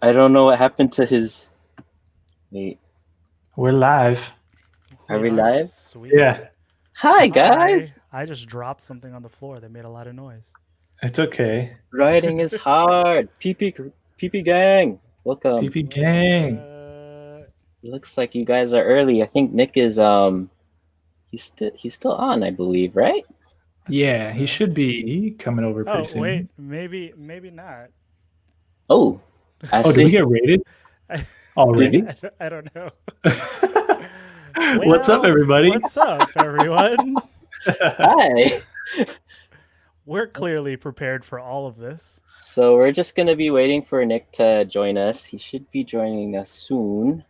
I don't know what happened to his. Wait, We're live. are we live? Sweet. Yeah, Hi Hi. guys. I just dropped something on the floor that made a lot of noise. it's okay. Writing is hard. PP gang. Welcome. PP gang. Looks like you guys are early. I think Nick is he's still on, I believe, right? Yeah, he So- should be coming over Oh pretty soon. wait, maybe not. Oh, I Oh, see. did we get rated already? I don't know. What's up, Well, everybody? What's up, everyone? Hi. We're clearly prepared for all of this. So we're just gonna be waiting for Nick to join us. He should be joining us soon.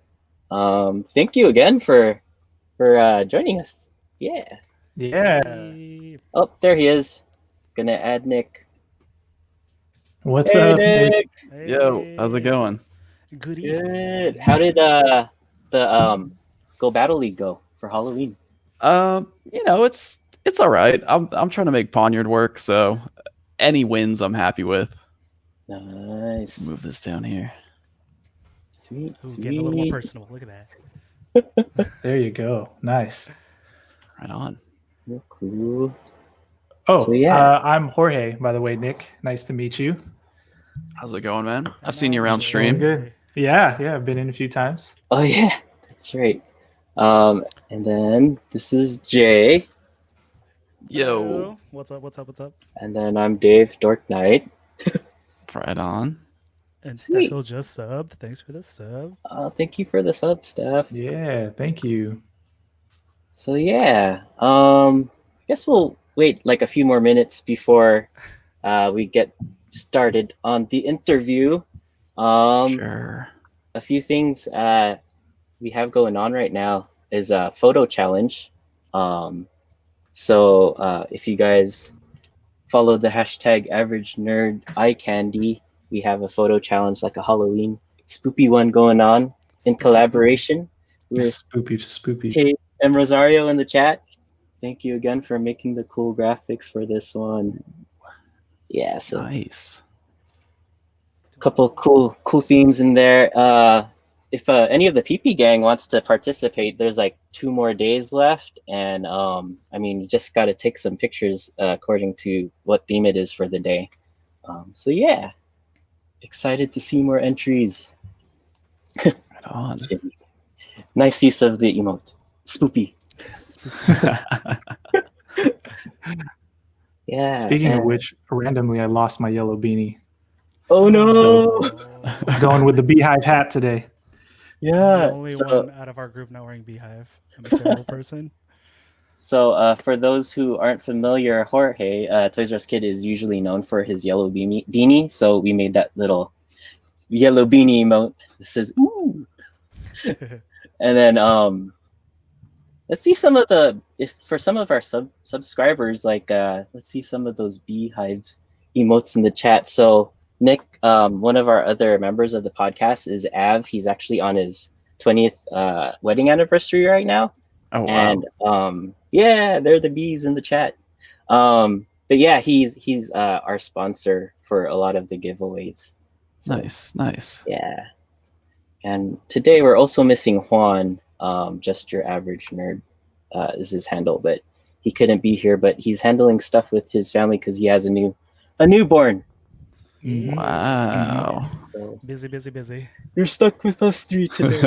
Thank you again for joining us. Yeah. Yeah. Oh, there he is. Gonna add Nick. What's Hey, up, Nick? Nick. Yo, how's it going? Good evening. Good. How did the Go Battle League go for Halloween? It's all right. I'm trying to make Poniard work, so any wins I'm happy with. Nice. Move this down here. Sweet, Ooh, sweet. getting a little more personal. Look at that. There you go. Nice. Right on. Cool. Oh, So, yeah. I'm Jorge, by the way, Nick. Nice to meet you. How's it going, man? I've seen you around Doing stream. good. Yeah, I've been in a few times. Oh yeah, that's right. And then this is Jay, Yo, Hello. What's up? What's up? What's up? and then I'm Dave Dork Knight. right on. And Sweet. Steffel just subbed. Thanks for the sub. Thank you for the sub, Steph. Yeah, thank you. So yeah, I guess we'll wait like a few more minutes before we get started on the interview. Sure. A few things we have going on right now is a photo challenge. So if you guys follow the hashtag average nerd eye candy, we have a photo challenge, like a Halloween spoopy one going on in collaboration with Spoopy. Kate and Rosario in the chat. Thank you again for making the cool graphics for this one. Yeah, so Nice. couple cool themes in there. If any of the PP gang wants to participate, there's like 2 more days left, and I mean, you just got to take some pictures according to what theme it is for the day. So yeah, excited to see more entries. Right on. Nice use of the emote, spoopy. Yeah. Speaking of which, randomly I lost my yellow beanie. Oh no! Going with the beehive hat today. Yeah. The only one out of our group not wearing beehive. I'm a terrible person. So for those who aren't familiar, Jorge, Toys R Us Kid, is usually known for his yellow beanie. So we made that little yellow beanie emote. This says "ooh," and then let's see some of the for some of our subscribers, like let's see some of those beehives emotes in the chat. So Nick, one of our other members of the podcast, is Av. He's actually on his 20th wedding anniversary right now. Oh wow. And yeah, they're the bees in the chat. But yeah, he's our sponsor for a lot of the giveaways. So, Nice. Yeah. And today we're also missing Juan. Just your average nerd is his handle, but he couldn't be here. But he's handling stuff with his family because he has a newborn. Wow. So Busy. you're stuck with us 3 today.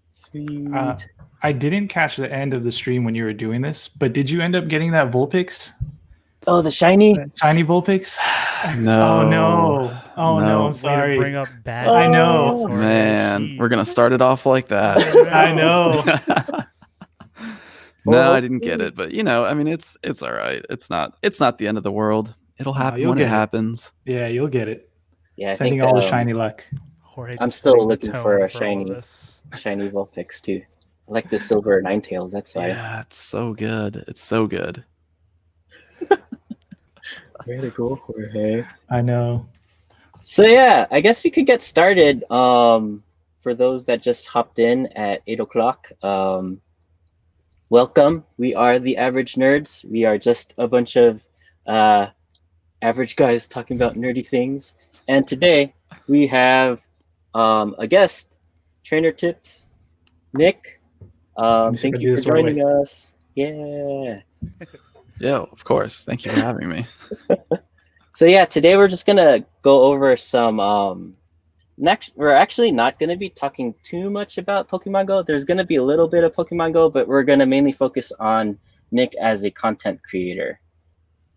Sweet. I didn't catch the end of the stream when you were doing this, but did you end up getting that Vulpix? Oh, the shiny. That shiny Vulpix? No. Oh no! Oh no! I'm No. Way sorry. to bring up bad. I know. memories, Jorge. Man, we're Jeez. gonna start it off like that. I know. No, I didn't get it, but I mean, it's all right. It's not the end of the world. It'll happen you'll when get it it. happens. Yeah, you'll get it. Yeah, I Sending think all the shiny luck. Jorge I'm just still setting the looking tone for a all of shiny. this. Shiny Vulpix too. I like the silver Ninetales. That's why. Yeah, it's so good. It's so good. Way to go, Jorge. I know. So yeah, I guess we could get started. For those that just hopped in at 8 o'clock, welcome. We are the Average Nerds. We are just a bunch of average guys talking about nerdy things. And today we have a guest, TrainerTips, Nick. me see if Thank I you do for this the right joining way. us. Yeah. Yeah, of course. Thank you for having me. So yeah, today we're just gonna go over some. Next, we're actually not gonna be talking too much about Pokemon Go. There's gonna be a little bit of Pokemon Go, but we're gonna mainly focus on Nick as a content creator.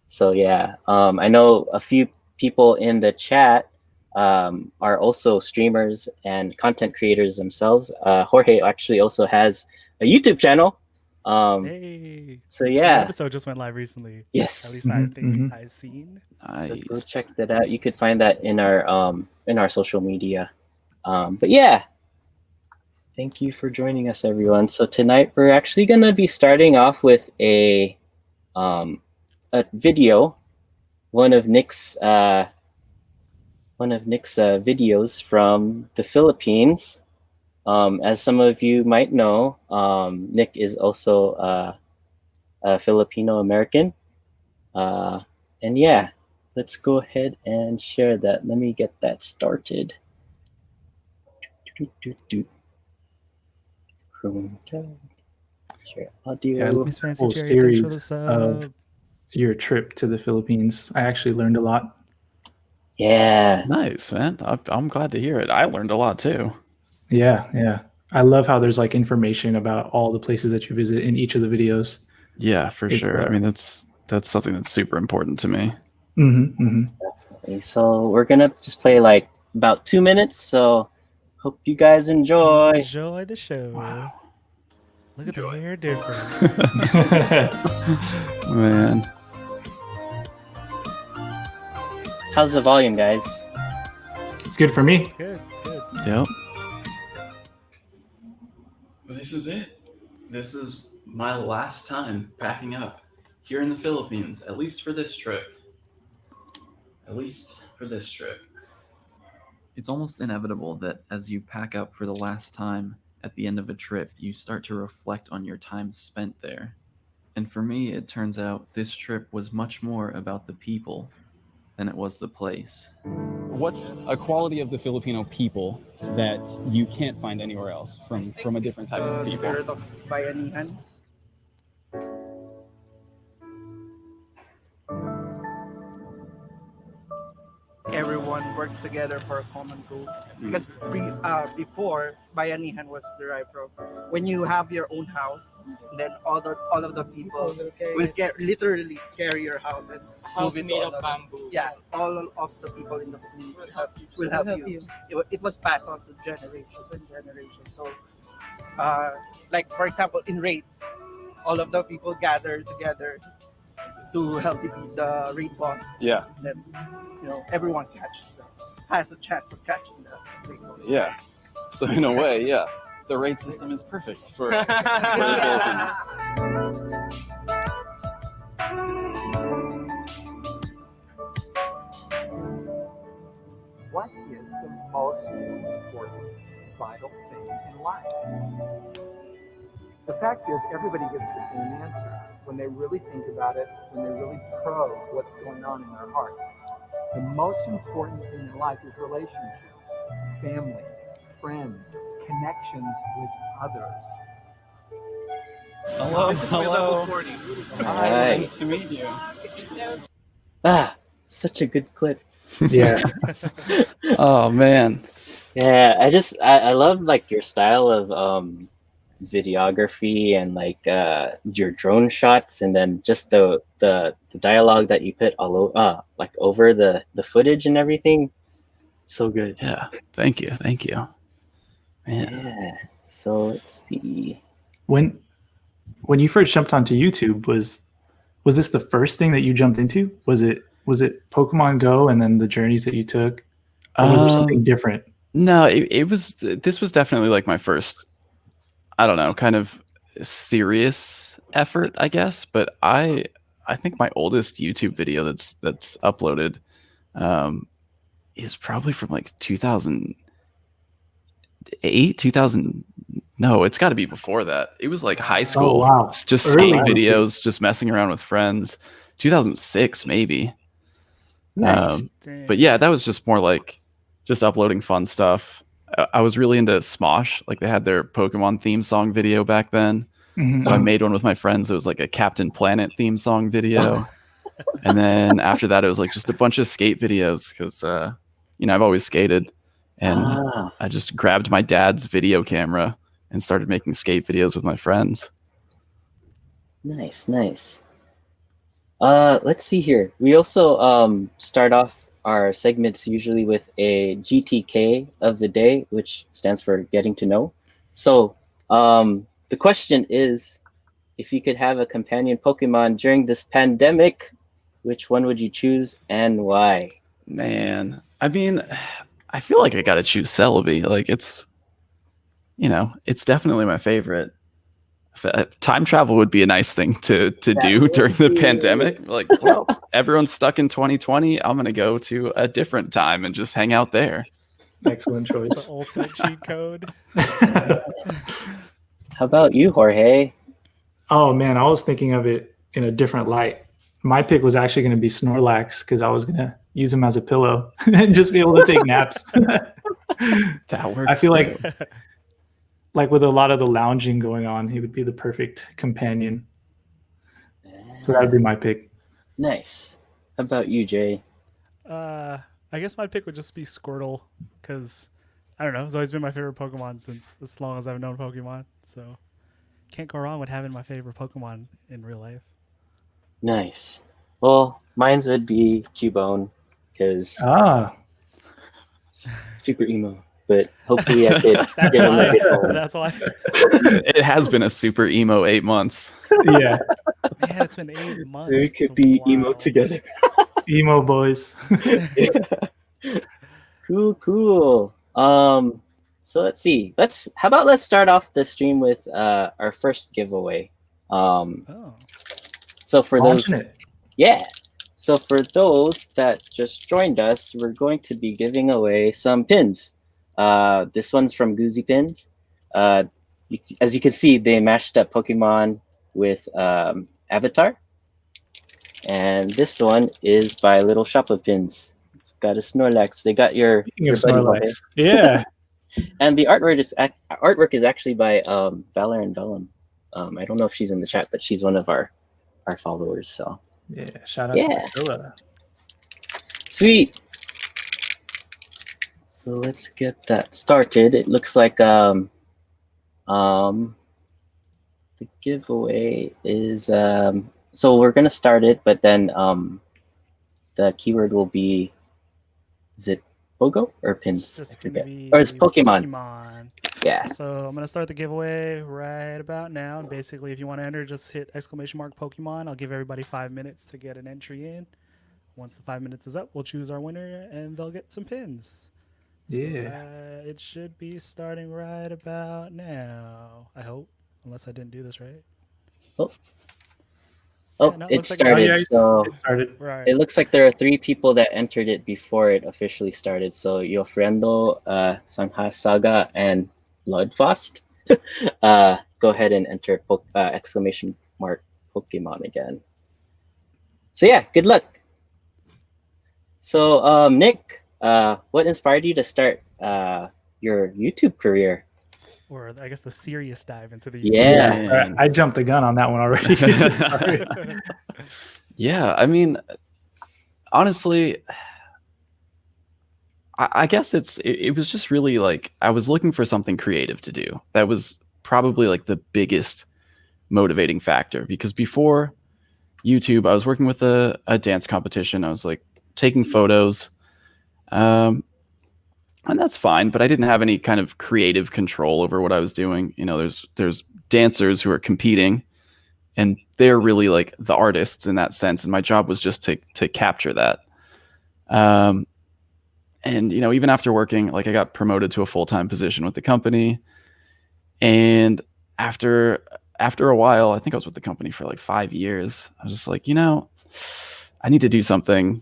So yeah, I know a few people in the chat are also streamers and content creators themselves. Jorge actually also has a YouTube channel. Hey. So New yeah, episode just went live recently. yes. At least I Mhm, think mhm. I've seen. So go Nice. check that out. You could find that in our social media. But yeah, thank you for joining us, everyone. So tonight we're actually gonna be starting off with a video, one of Nick's videos from the Philippines. As some of you might know, Nick is also a Filipino American. And yeah, let's go ahead and share that. Let me get that started. Chrome tab. Share audio. Yeah, I love Miss the Fancy whole Cherry, thanks for the series of sub. your trip to the Philippines. I actually learned a lot. Yeah. Nice, man. I'm glad to hear it. I learned a lot too. Yeah. I love how there's like information about all the places that you visit in each of the videos. Yeah, for It's, sure. I mean, that's something that's super important to me. Definitely. So we're gonna just play like about 2 minutes. So hope you guys enjoy. Enjoy the show. Wow. Look at the hair difference. Man. How's the volume, guys? It's good for me. It's good. It's good. Yep. This is it. This is my last time packing up here in the Philippines, at least for this trip. It's almost inevitable that as you pack up for the last time at the end of a trip, you start to reflect on your time spent there. And for me, it turns out this trip was much more about the people than it was the place. What's a quality of the Filipino people that you can't find anywhere else from a different type of people? Spirit of bayanihan. Everyone works together for a common goal. Because before, bayanihan was derived from when you have your own house, then all of the people will literally carry your house and House move it made to of bamboo. Yeah, all of the people in the community will help you. It was passed on to generations and generations. So, like for example, in raids, all of the people gather together to help defeat the raid boss. Yeah. Then, everyone has a chance of catching the raid boss. Yeah. So in a way, yeah, the rate system is perfect for the Philippines. What is the most important, vital thing in life? The fact is, everybody gets the same answer when they really think about it, when they really probe what's going on in their heart. The most important thing in life is relationships, family, friends, connections with others. Hello. This is my level 40. Hi, Right. nice to meet you. Such a good clip. Yeah. Oh, man. Yeah, I love like your style of videography and like your drone shots, and then just the dialogue that you put all over like over the footage and everything. So good. Yeah. Thank you. Man. Yeah. So let's see. When you first jumped onto YouTube, was this the first thing that you jumped into? Was it Pokemon Go and then the journeys that you took? Or was there something different? No, this was definitely like my first, I don't know, kind of serious effort, I guess. But I think my oldest YouTube video that's uploaded is probably from like 2008, 2000. No, it's got to be before that. It was like high school. wow. It's just Early skate YouTube. videos, just messing around with friends. 2006, maybe. Nice. But yeah, that was just more like just uploading fun stuff. I was really into Smosh. Like they had their Pokemon theme song video back then. Mhm. So I made one with my friends. It was like a Captain Planet theme song video. And then after that, it was like just a bunch of skate videos because, I've always skated. And I just grabbed my dad's video camera and started making skate videos with my friends. Nice, nice. Let's see here. We also start off our segments usually with a GTK of the day, which stands for getting to know. So the question is, if you could have a companion Pokemon during this pandemic, which one would you choose and why? Man, I mean, I feel like I gotta choose Celebi. Like it's definitely my favorite. Time travel would be a nice thing to do during the pandemic. Like, well, everyone's stuck in 2020. I'm gonna go to a different time and just hang out there. Excellent It's choice. the ultimate cheat code. How about you, Jorge? Oh man, I was thinking of it in a different light. My pick was actually going to be Snorlax because I was going to use him as a pillow and just be able to take naps. That works. I feel like with a lot of the lounging going on, he would be the perfect companion. So that would be my pick. Nice. How about you, Jay? I guess my pick would just be Squirtle because I don't know. It's always been my favorite Pokemon since as long as I've known Pokemon. So can't go wrong with having my favorite Pokemon in real life. Nice. Well, mine's would be Cubone because super emo. But hopefully I could That's get him why. right home. That's why. It has been a super emo 8 months. Yeah. Man, it's been 8 months. We could It's be wild. emo together. Emo boys. Cool. So let's see. Let's start off the stream with our first giveaway. Oh. So for those, Launching it. yeah. So for those that just joined us, we're going to be giving away some pins. This one's from Goozy Pins. As you can see, they mashed up Pokemon with Avatar. And this one is by Little Shop of Pins. It's got a Snorlax. They got your Speaking of buddy Snorlax. Jorge. Yeah. And the artwork is actually by Valor and Vellum. I don't know if she's in the chat, but she's one of our followers. So Yeah. Shout out Yeah. to Priscilla. sweet. So let's get that started. It looks like the giveaway is so we're gonna start it, but then the keyword will be, is it Pogo or pins? Just I gonna forget. be Or it's Pokemon. Pokemon. Yeah. So I'm gonna start the giveaway right about now. And basically, if you want to enter, just hit ! Pokemon. I'll give everybody 5 minutes to get an entry in. Once the 5 minutes is up, we'll choose our winner, and they'll get some pins. So, Yeah. it should be starting right about now. I hope, unless I didn't do this right. Oh, no, it looks like- started. Oh, yeah, So It started. Right. it looks like there are 3 people that entered it before it officially started. So Yofrendo, Sangha Saga, and Bloodfast. Go ahead and enter ! Pokemon again. So yeah, good luck. So Nick, what inspired you to start your YouTube career? Or I guess the serious dive into the Yeah. Man. I jumped the gun on that one already. Sorry. Yeah, I mean, honestly, I guess it was just really like I was looking for something creative to do. That was probably like the biggest motivating factor because before YouTube, I was working with a dance competition. I was like taking photos, and that's fine. But I didn't have any kind of creative control over what I was doing. You know, there's dancers who are competing, and they're really like the artists in that sense. And my job was just to capture that. And you know, even after working, like I got promoted to a full-time position with the company, and after a while, I think I was with the company for like 5 years. I was just like, you know, I need to do something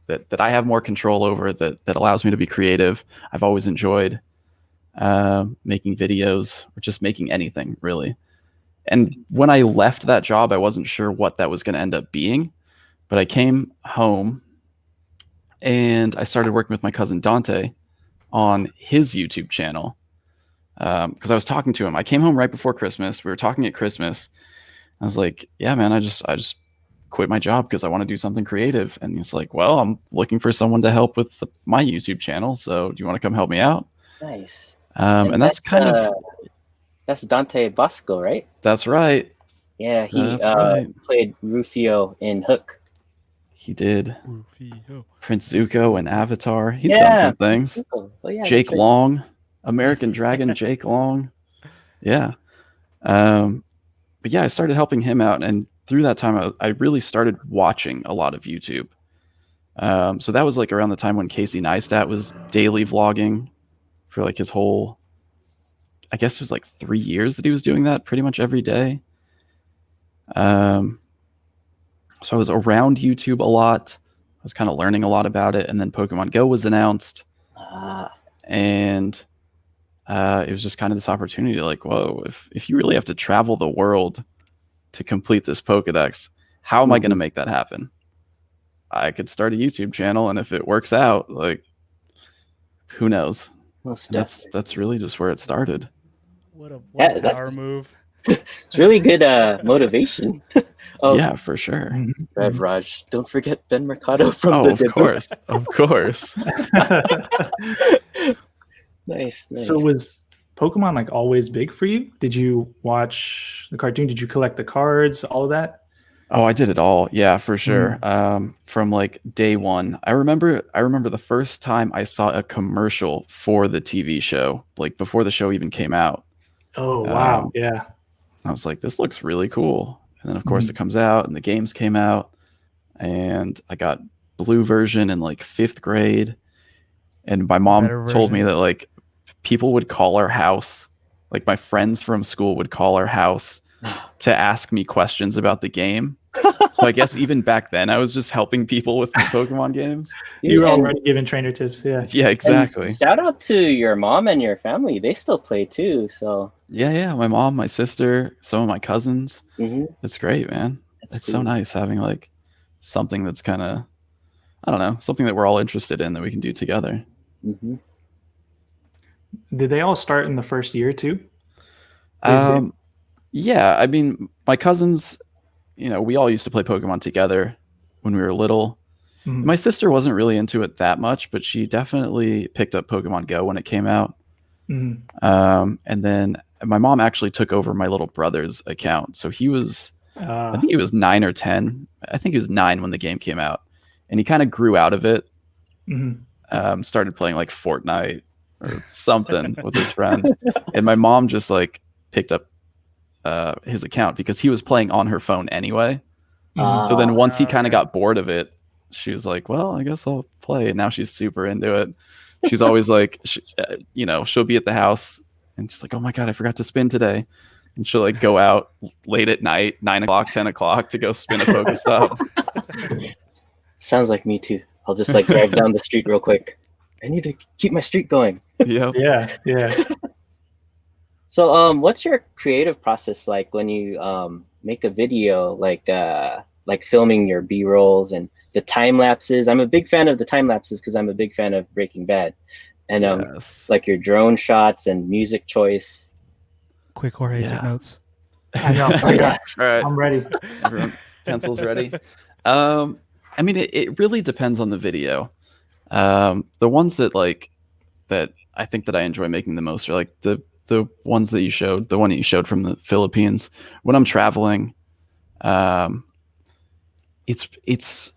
that I have more control over, that allows me to be creative. I've always enjoyed making videos or just making anything really. And when I left that job, I wasn't sure what that was going to end up being, but I came home and I started working with my cousin Dante on his YouTube channel because I was talking to him. I came home right before Christmas. We were talking at Christmas. I was like, "Yeah, man, I just quit my job because I want to do something creative." And he's like, "Well, I'm looking for someone to help with my YouTube channel. So do you want to come help me out?" Nice. And that's kind of that's Dante Bosco, right? that's right. Yeah, he That's right. played Rufio in Hook. He did Rufio. Prince Zuko and Avatar. He's done some things. Oh, yeah, Jake that's right. Long, American Dragon, Jake Long. Yeah. But yeah, I started helping him out. And through that time, I really started watching a lot of YouTube. So that was like around the time when Casey Neistat was daily vlogging for like his whole, I guess it was like 3 years that he was doing that pretty much every day. So I was around YouTube a lot. I was kind of learning a lot about it. And then Pokemon Go was announced. And it was just kind of this opportunity like, whoa, if you really have to travel the world to complete this Pokedex, how am I going to make that happen? I could start a YouTube channel, and if it works out, like, who knows? That's really just where it started. What a power move. It's really good motivation. Yeah, for sure. Rev Raj, don't forget Ben Mercado from the of course. Of course. Nice. So was Pokemon like always big for you? Did you watch the cartoon? Did you collect the cards? All of that? Oh, I did it all. Yeah, for sure. From like day one. I remember the first time I saw a commercial for the TV show, like before the show even came out. Oh, wow. Yeah. I was like, this looks really cool. And then of course it comes out and the games came out, and I got blue version in like 5th grade. And my mom told me that like people would call our house, like my friends from school would call our house to ask me questions about the game. So I guess even back then I was just helping people with Pokemon games. You were already giving trainer tips. Yeah. Yeah, exactly. And shout out to your mom and your family. They still play too. So yeah. My mom, my sister, some of my cousins. It's great, man. It's so nice having like something that's kind of, I don't know, something that we're all interested in that we can do together. Did they all start in the first year too? Yeah, I mean, my cousins, we all used to play Pokemon together when we were little. My sister wasn't really into it that much, but she definitely picked up Pokemon Go when it came out. And then my mom actually took over my little brother's account. So he was, I think he was 9 or 10. I think he was 9 when the game came out. And he kind of grew out of it. Started playing like Fortnite or something with his friends. And my mom just like picked up his account because he was playing on her phone anyway. So then once he kind of got bored of it, she was like, well, I guess I'll play. And now she's super into it. She's always like, she'll be at the house and she's like, oh my God, I forgot to spin today. And she'll like go out late at night, 9 o'clock, 10 o'clock to go spin a Pokestop. Sounds like me too. I'll just like drive down the street real quick. I need to keep my streak going. Yeah. So what's your creative process like when you make a video, like filming your B-rolls and the time lapses? I'm a big fan of the time lapses because I'm a big fan of Breaking Bad. And like your drone shots and music choice. Quick, Jorge, take notes. I know. All right. I'm ready. Everyone, pencils ready. I mean, it really depends on the video. The ones that I think that I enjoy making the most are like the ones that you showed, the one that you showed from the Philippines. When I'm traveling, it's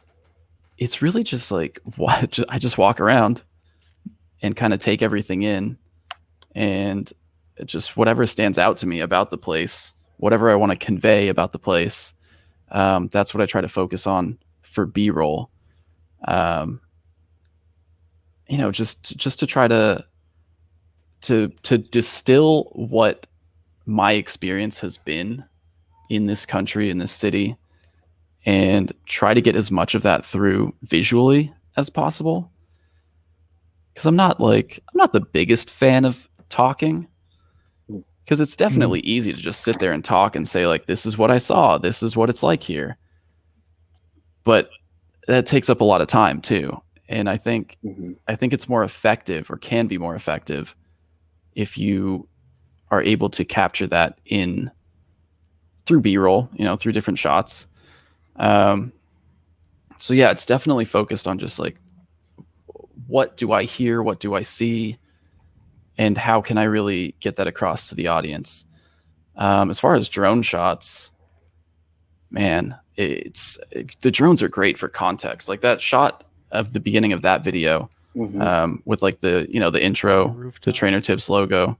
really just like I just walk around and kind of take everything in, and just whatever stands out to me about the place, whatever I want to convey about the place, that's what I try to focus on for B-roll. Just to try to distill what my experience has been in this country, in this city, and try to get as much of that through visually as possible. Because I'm not the biggest fan of talking, because it's definitely easy to just sit there and talk and say like, this is what I saw, this is what it's like here. But that takes up a lot of time too. And I think it's more effective, or can be more effective, if you are able to capture that through B-roll, through different shots. So yeah, it's definitely focused on just like, what do I hear? What do I see? And how can I really get that across to the audience? As far as drone shots, man, the drones are great for context. Like that shot of the beginning of that video, with like the intro, the TrainerTips logo.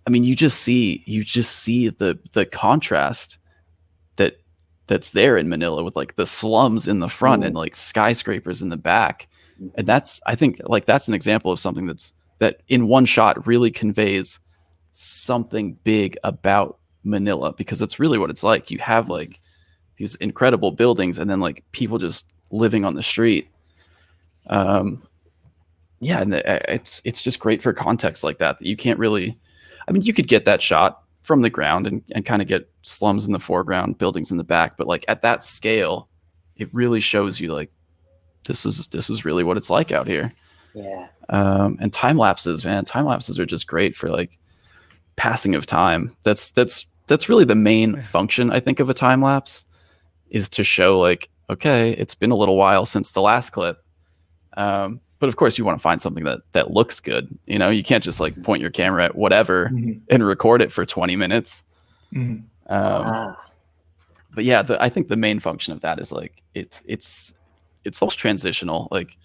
I mean, you just see the contrast that's there in Manila, with like the slums in the front and like skyscrapers in the back. And I think like that's an example of something that in one shot really conveys something big about Manila, because that's really what it's like. You have like these incredible buildings and then like people just living on the street. And it's just great for context like that you can't really, I mean, you could get that shot from the ground and kind of get slums in the foreground, buildings in the back, but like at that scale, it really shows you like, this is really what it's like out here. Yeah. And time lapses are just great for like passing of time. That's really the main function, I think, of a time lapse, is to show like, okay, it's been a little while since the last clip. But of course you want to find something that looks good. You can't just like point your camera at whatever and record it for 20 minutes. But yeah, I think the main function of that is like, it's almost transitional. Like,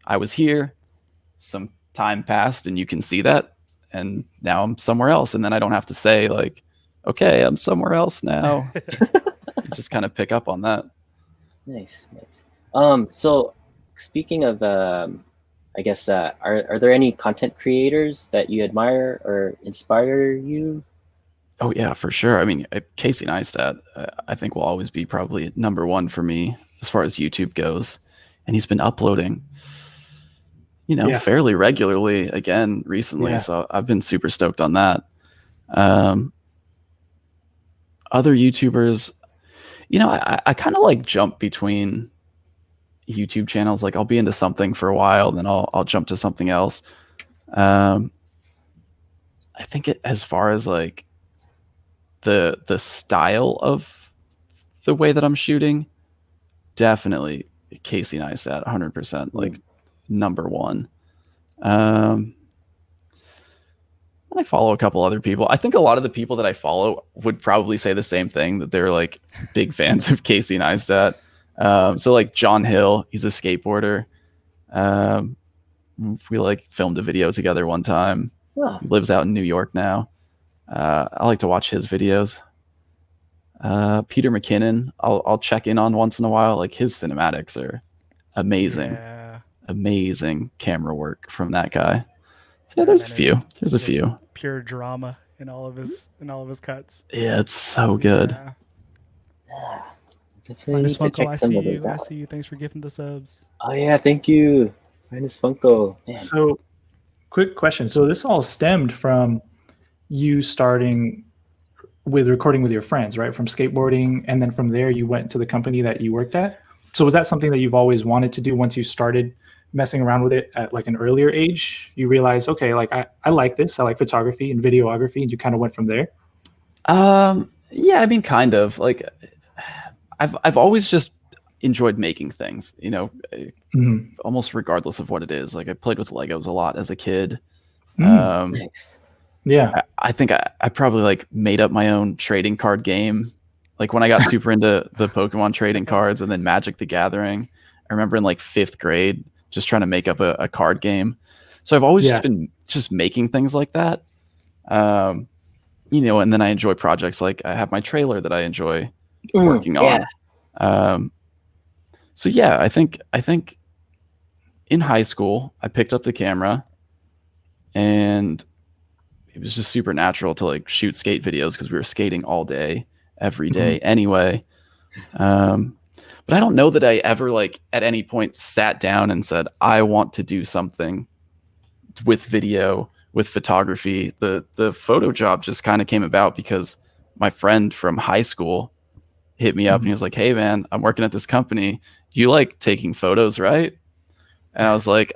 I was here, some time passed, and you can see that, and now I'm somewhere else, and then I don't have to say like, okay, I'm somewhere else now. Just kind of pick up on that. Nice. So speaking of, I guess, are there any content creators that you admire or inspire you? Oh yeah, for sure. I mean, Casey Neistat, I think, will always be probably number one for me as far as YouTube goes. And he's been uploading, fairly regularly again recently. So I've been super stoked on that. Other YouTubers, I kind of like jump between YouTube channels. Like, I'll be into something for a while, then I'll jump to something else. I think as far as like the style of the way that I'm shooting, definitely Casey Neistat, 100%, like number one. And I follow a couple other people. I think a lot of the people that I follow would probably say the same thing, that they're like big fans of Casey Neistat. So like John Hill, he's a skateboarder. We like filmed a video together one time. He lives out in New York now. I like to watch his videos. Peter McKinnon, I'll check in on once in a while. Like, his cinematics are amazing. Amazing camera work from that guy. So yeah, there's a few. Pure drama in all of his cuts. Yeah, it's so good. Definitely need to check some of those out. I see you. Thanks for gifting the subs. Oh yeah, thank you. Finest Funko. Man. So, quick question. So this all stemmed from you starting with recording with your friends, right? From skateboarding, and then from there you went to the company that you worked at. So was that something that you've always wanted to do once you started messing around with it at like an earlier age? You realized, okay, like I like this. I like photography and videography, and you kind of went from there? Yeah, I mean, kind of. Like, I've always just enjoyed making things, almost regardless of what it is. Like, I played with Legos a lot as a kid. Nice. Yeah. I think I probably like made up my own trading card game. Like, when I got super into the Pokemon trading cards and then Magic the Gathering, I remember in like 5th grade just trying to make up a card game. So I've always just been just making things like that. And then I enjoy projects like I have my trailer that I enjoy working on. So yeah, I think in high school I picked up the camera, and it was just super natural to like shoot skate videos because we were skating all day, every day anyway. But I don't know that I ever like at any point sat down and said, I want to do something with video, with photography. The photo job just kind of came about because my friend from high school hit me up and he was like, hey man, I'm working at this company. You like taking photos, right? And I was like,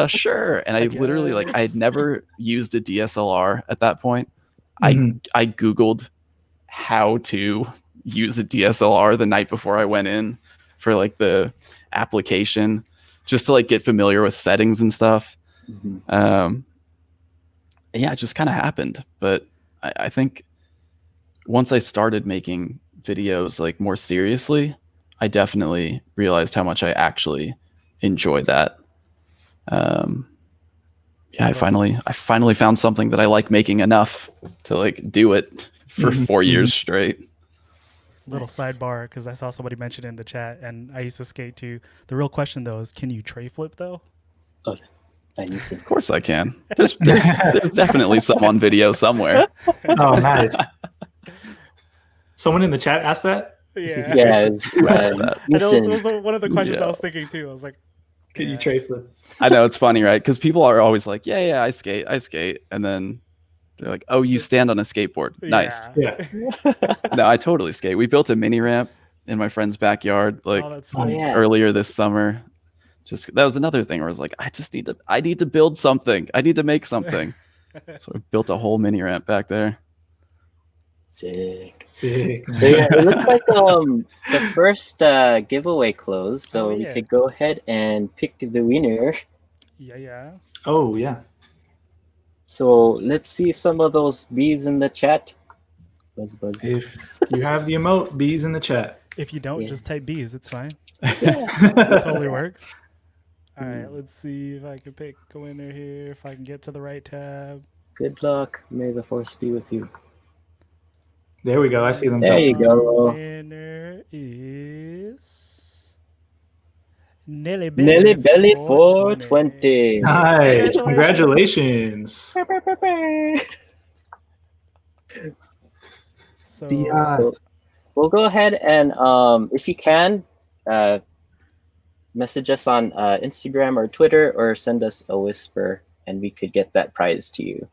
sure. And I literally I had guess. never used a DSLR at that point. Mhm. I Googled how to use a DSLR the night before I went in for like the application, just to like get familiar with settings and stuff. Yeah, it just kind of happened. But I think once I started making videos like more seriously, I definitely realized how much I actually enjoy that. Yeah, I finally found something that I like making enough to like do it for 4 years straight. Little sidebar, because I saw somebody mention in the chat, and I used to skate too. The real question though is, can you tray flip though? Oh, I need some. Of course I can. There's definitely some on video somewhere. Oh, nice. Someone in the chat asked that. Yeah. Yeah, it's, Who asked that? And it listen, was one of the questions Yeah. I was thinking too. I was like, Could you yeah. tray flip? I know it's funny, right? Because people are always like, yeah, I skate, and then they're like, oh, you stand on a skateboard. Nice. Yeah. No, I totally skate. We built a mini ramp in my friend's backyard like Oh, that's Oh, yeah. earlier this summer. Just that was another thing where I was like, I need to build something. I need to make something. So I built a whole mini ramp back there. Sick. Sick. So yeah, it looks like the first giveaway closed, so Oh, we yeah. could go ahead and pick the winner. Yeah. Oh, yeah. So let's see some of those bees in the chat. Buzz. If you have the emote, bees in the chat. If you don't, Yeah. just type B's. It's fine. Yeah. It totally works. All right, let's see if I can pick a winner here. If I can get to the right tab. Good luck. May the force be with you. There we go. I see them. There you go. Winner is Nelly Nelly Belly 420. 420. Nice. Congratulations. So So we'll go ahead and if you can, message us on Instagram or Twitter, or send us a whisper, and we could get that prize to you.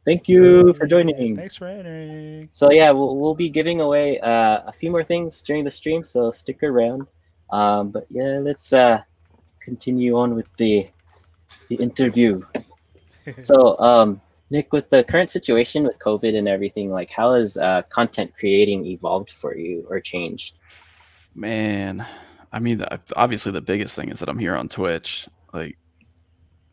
Thank you for joining. Thanks for entering. So yeah, we'll be giving away a few more things during the stream, so stick around. But yeah, let's continue on with the interview. So Nick, with the current situation with COVID and everything, like how has content creating evolved for you or changed? Man, I mean, obviously the biggest thing is that I'm here on Twitch. Like,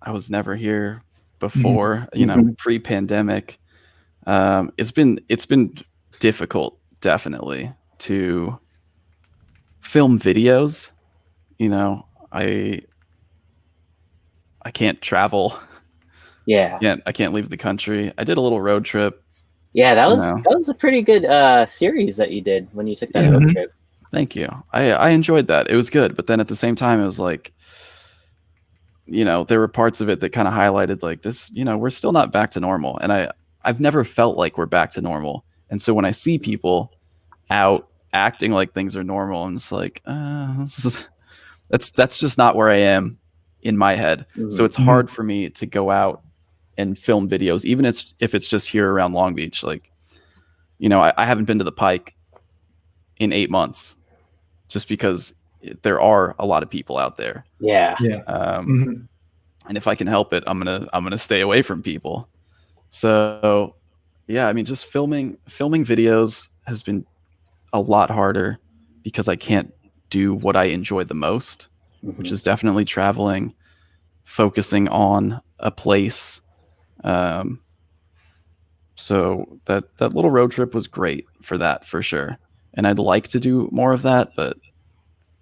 I was never here before, you know, pre-pandemic. It's been difficult, definitely, to film videos. You know, I can't travel. Yeah. Yeah, I can't leave the country. I did a little road trip. Yeah, that You was know. that was a pretty good series that you did when you took that road trip. Thank you. I enjoyed that. It was good, but then at the same time, it was like, you know, there were parts of it that kind of highlighted like this. You know, we're still not back to normal, and I've never felt like we're back to normal. And so when I see people out acting like things are normal, I'm just like, that's just not where I am in my head. So it's hard for me to go out and film videos, even if it's just here around Long Beach. Like, you know, I haven't been to the Pike in 8 months, just because there are a lot of people out there. Yeah. And if I can help it, I'm gonna stay away from people. So yeah, I mean, just filming videos has been a lot harder because I can't do what I enjoy the most, which is definitely traveling, focusing on a place. So that little road trip was great for that, for sure. And I'd like to do more of that, but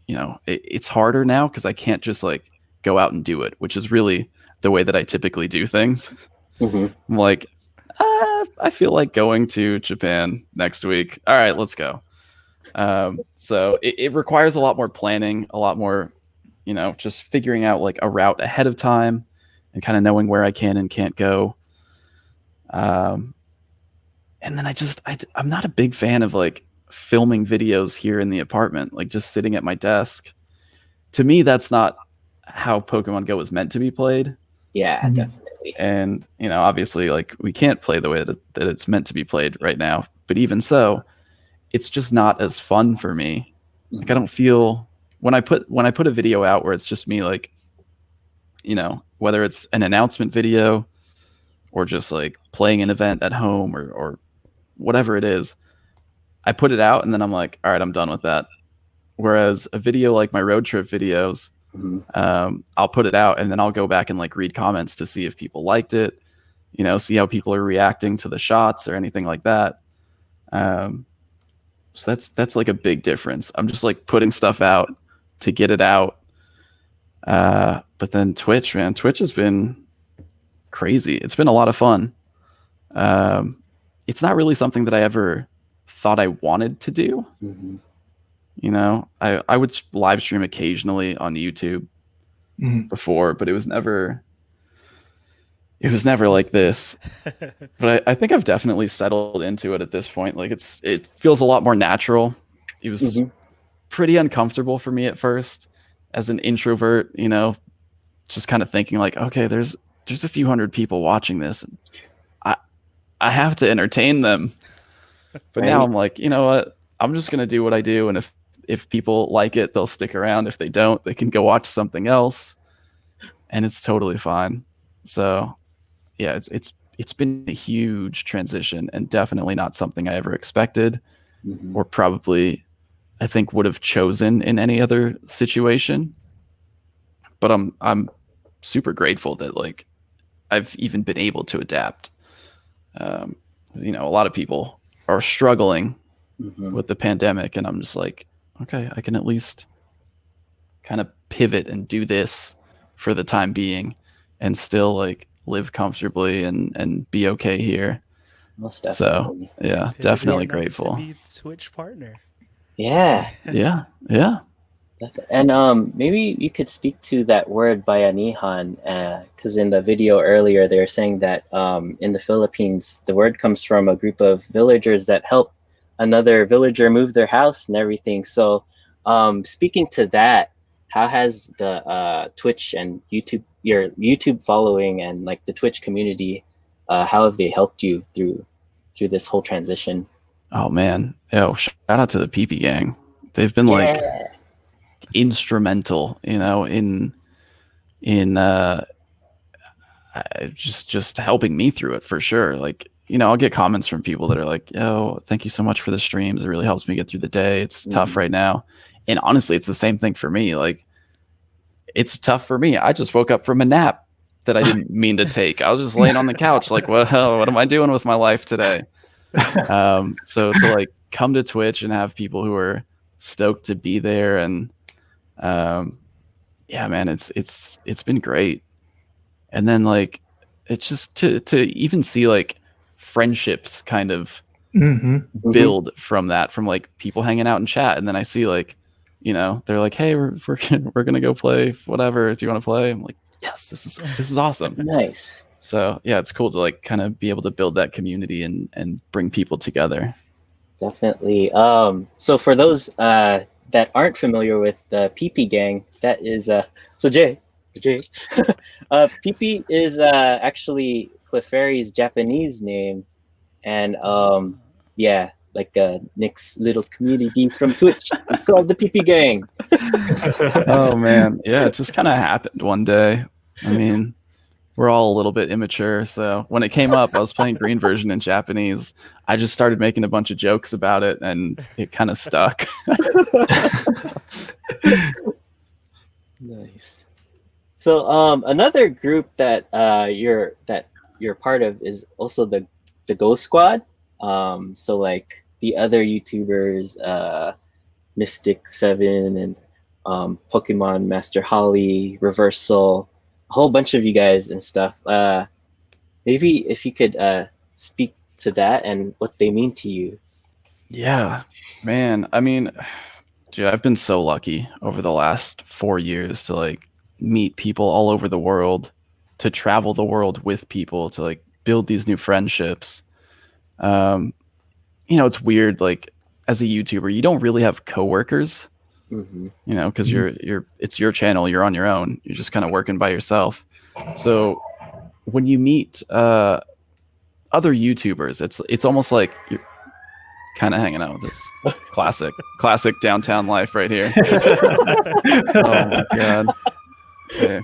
you know, it's harder now because I can't just like go out and do it, which is really the way that I typically do things. I'm like, I feel like going to Japan next week. All right, let's go. So it requires a lot more planning, a lot more, you know, just figuring out like a route ahead of time and kind of knowing where I can and can't go. And then I'm not a big fan of like filming videos here in the apartment, like just sitting at my desk. To me, that's not how Pokemon Go is meant to be played. Yeah, definitely. And, you know, obviously, like, we can't play the way that it's meant to be played right now. But even so, it's just not as fun for me. Like, I don't feel when I put a video out where it's just me like you know, whether it's an announcement video or just like playing an event at home or whatever it is, I put it out and then I'm like, all right, I'm done with that. Whereas a video like my road trip videos, I'll put it out and then I'll go back and like read comments to see if people liked it, you know, see how people are reacting to the shots or anything like that. So that's like a big difference. I'm just like putting stuff out to get it out. But then Twitch, man, Twitch has been crazy. It's been a lot of fun. It's not really something that I ever thought I wanted to do. You know, I would live stream occasionally on YouTube before, but it was never like this. But I think I've definitely settled into it at this point. Like it feels a lot more natural. It was pretty uncomfortable for me at first as an introvert, you know, just kind of thinking like, okay, there's a few hundred people watching this. I have to entertain them. But now I'm like, you know what? I'm just going to do what I do. And if people like it, they'll stick around. If they don't, they can go watch something else. And it's totally fine. So yeah, it's been a huge transition and definitely not something I ever expected or probably I think would have chosen in any other situation. But I'm super grateful that like I've even been able to adapt. You know, a lot of people are struggling with the pandemic, and I'm just like, okay, I can at least kind of pivot and do this for the time being and still like live comfortably and be okay here. Most definitely. So yeah, definitely grateful. To be Twitch partner. Yeah. Yeah. And maybe you could speak to that word bayanihan, because in the video earlier they were saying that in the Philippines the word comes from a group of villagers that help another villager move their house and everything. So speaking to that, how has the Twitch and YouTube, your YouTube following and like the Twitch community, how have they helped you through this whole transition? Oh man, shout out to the PP gang. They've been like instrumental, you know, in just helping me through it for sure. Like, you know, I'll get comments from people that are like, yo, thank you so much for the streams. It really helps me get through the day. It's tough right now. And honestly, it's the same thing for me. Like, it's tough for me. I just woke up from a nap that I didn't mean to take. I was just laying on the couch like, well, what am I doing with my life today? So to like come to Twitch and have people who are stoked to be there, and yeah, man, it's been great. And then like it's just to even see like friendships kind of build from that, from like people hanging out in chat, and then I see like, you know, they're like, hey, we're gonna go play whatever, do you want to play? I'm like, yes, this is awesome. Nice. So yeah, it's cool to like kind of be able to build that community and bring people together. Definitely. So for those that aren't familiar with the PP gang, that is so Jay. PP is actually Clefairy's Japanese name, and yeah, like Nick's little community from Twitch. It's called the PP gang. Oh man, yeah, it just kind of happened one day. I mean, we're all a little bit immature, so when it came up, I was playing Green version in Japanese. I just started making a bunch of jokes about it, and it kind of stuck. Nice. So another group that you're part of is also the Ghost Squad. So like the other YouTubers, Mystic7 and Pokemon Master Holly, Reversal, a whole bunch of you guys and stuff. Maybe if you could speak to that and what they mean to you. Yeah, man. I mean, dude, I've been so lucky over the last 4 years to like meet people all over the world, to travel the world with people, to like build these new friendships. You know, it's weird, like as a YouTuber, you don't really have coworkers, you know, because it's your channel, you're on your own, you're just kind of working by yourself. So when you meet other YouTubers, it's almost like you're kind of hanging out with this classic downtown life right here. Oh my god. Okay.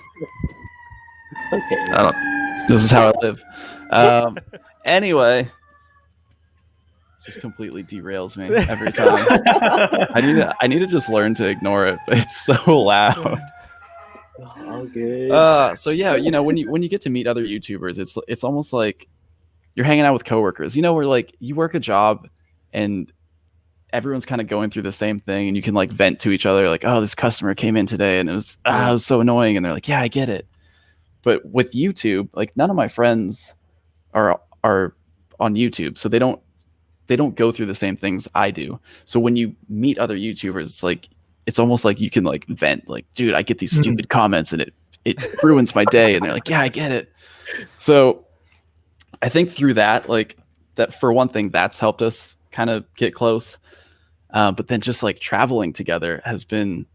It's okay. I don't. This is how I live. Anyway, just completely derails me every time. I need to just learn to ignore it, but it's so loud. All good. So yeah, you know, when you get to meet other YouTubers, it's almost like you're hanging out with coworkers. You know, where like you work a job and everyone's kind of going through the same thing, and you can like vent to each other, like, oh, this customer came in today and it was so annoying, and they're like, yeah, I get it. But with YouTube, like none of my friends are on YouTube, so they don't go through the same things I do. So when you meet other YouTubers, it's almost like you can like vent, like, dude, I get these stupid comments and it ruins my day, and they're like, yeah, I get it. So I think through that, like that, for one thing, that's helped us kind of get close. But then just like traveling together has been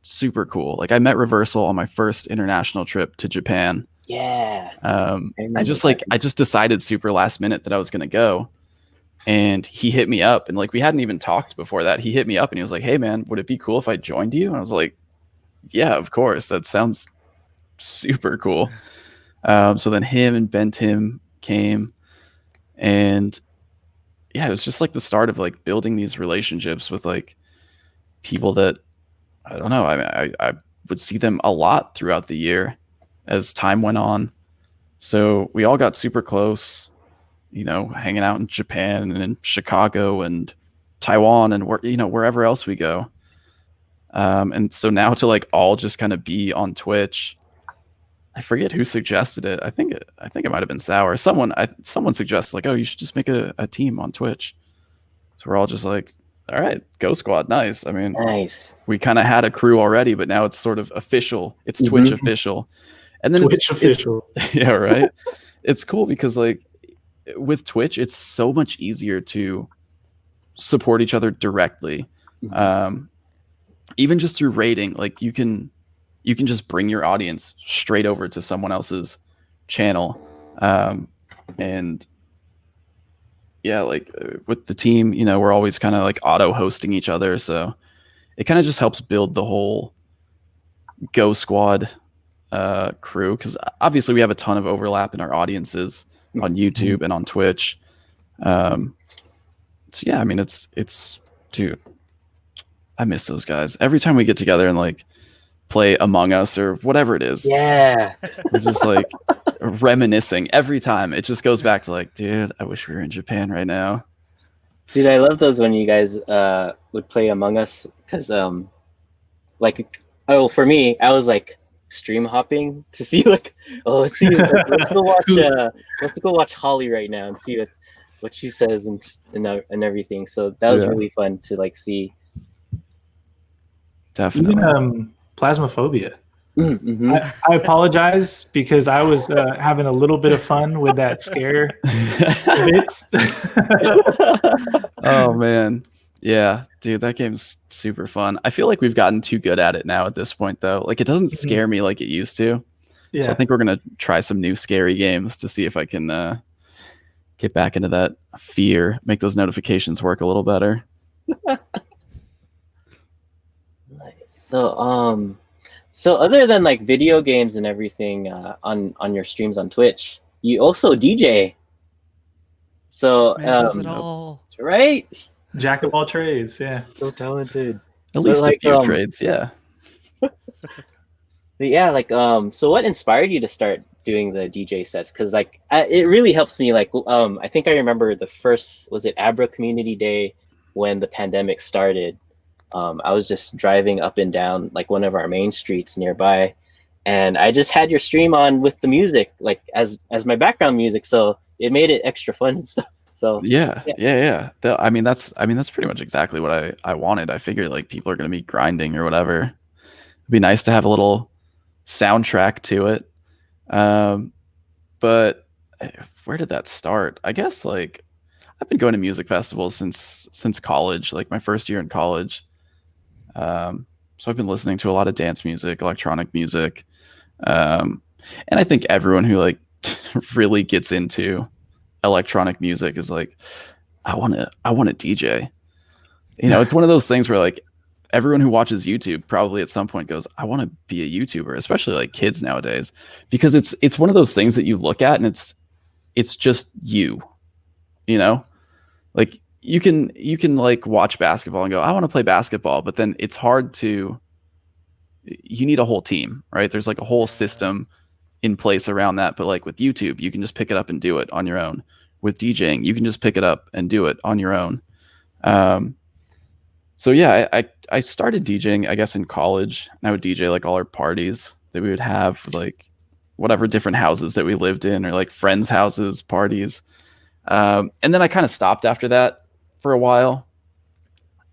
super cool. Like I met Reversal on my first international trip to Japan. Yeah. I just decided super last minute that I was going to go, and he hit me up, and like we hadn't even talked before that. He hit me up and he was like, hey man, would it be cool if I joined you? And I was like, yeah, of course. That sounds super cool. So then him and Ben Tim came, and yeah, it was just like the start of like building these relationships with like people that I don't know. I would see them a lot throughout the year as time went on. So we all got super close, you know, hanging out in Japan and in Chicago and Taiwan and wherever else we go. And so now to like all just kind of be on Twitch. I forget who suggested it. I think it might have been Sour. Someone suggested like, oh, you should just make a team on Twitch. So we're all just like, all right, Go Squad, nice. I mean, Nice. we kind of had a crew already, but now it's sort of official. It's Twitch official. And then Twitch official. Yeah, right. It's cool because like with Twitch, it's so much easier to support each other directly. Even just through rating, like you can just bring your audience straight over to someone else's channel. And yeah, like with the team, you know, we're always kind of like auto hosting each other. So it kind of just helps build the whole Go Squad crew. Cause obviously we have a ton of overlap in our audiences on YouTube and on Twitch. So yeah, I mean, it's dude, I miss those guys. Every time we get together and like play Among Us or whatever it is. Yeah. We're just like reminiscing every time. It just goes back to like, dude, I wish we were in Japan right now. Dude, I love those when you guys would play Among Us, because for me, I was like stream hopping to see like, oh, let's go watch Holly right now and see what she says and everything. So that was really fun to like see. Definitely. Even Plasmophobia. Mm-hmm. I apologize because I was having a little bit of fun with that scare bits. Oh man, yeah, dude, that game's super fun. I feel like we've gotten too good at it now at this point, though. Like it doesn't scare me like it used to. Yeah, so I think we're gonna try some new scary games to see if I can get back into that fear, make those notifications work a little better. So other than like video games and everything on your streams on Twitch, you also DJ. So This man does it all. right? Jack of all trades. Yeah, So talented. At least like, a few trades, yeah. Yeah, like so what inspired you to start doing the DJ sets? Because like it really helps me. Like I think I remember the first, was it Abra Community Day when the pandemic started. I was just driving up and down like one of our main streets nearby, and I just had your stream on with the music like as my background music, so it made it extra fun and stuff. So yeah. I mean that's pretty much exactly what I wanted. I figured like people are gonna be grinding or whatever. It'd be nice to have a little soundtrack to it. But where did that start? I guess like I've been going to music festivals since college, like my first year in college. So I've been listening to a lot of dance music, electronic music. And I think everyone who like really gets into electronic music is like, I want to DJ. You know, it's one of those things where like everyone who watches YouTube probably at some point goes, I want to be a YouTuber, especially like kids nowadays, because it's one of those things that you look at and it's just you know, like you can like watch basketball and go, I want to play basketball, but then it's hard to, you need a whole team, right? There's like a whole system in place around that. But like with YouTube, you can just pick it up and do it on your own. With DJing, you can just pick it up and do it on your own. So yeah, I started DJing, I guess, in college, and I would DJ like all our parties that we would have, with like whatever different houses that we lived in, or like friends' houses, parties. And then I kind of stopped after that for a while.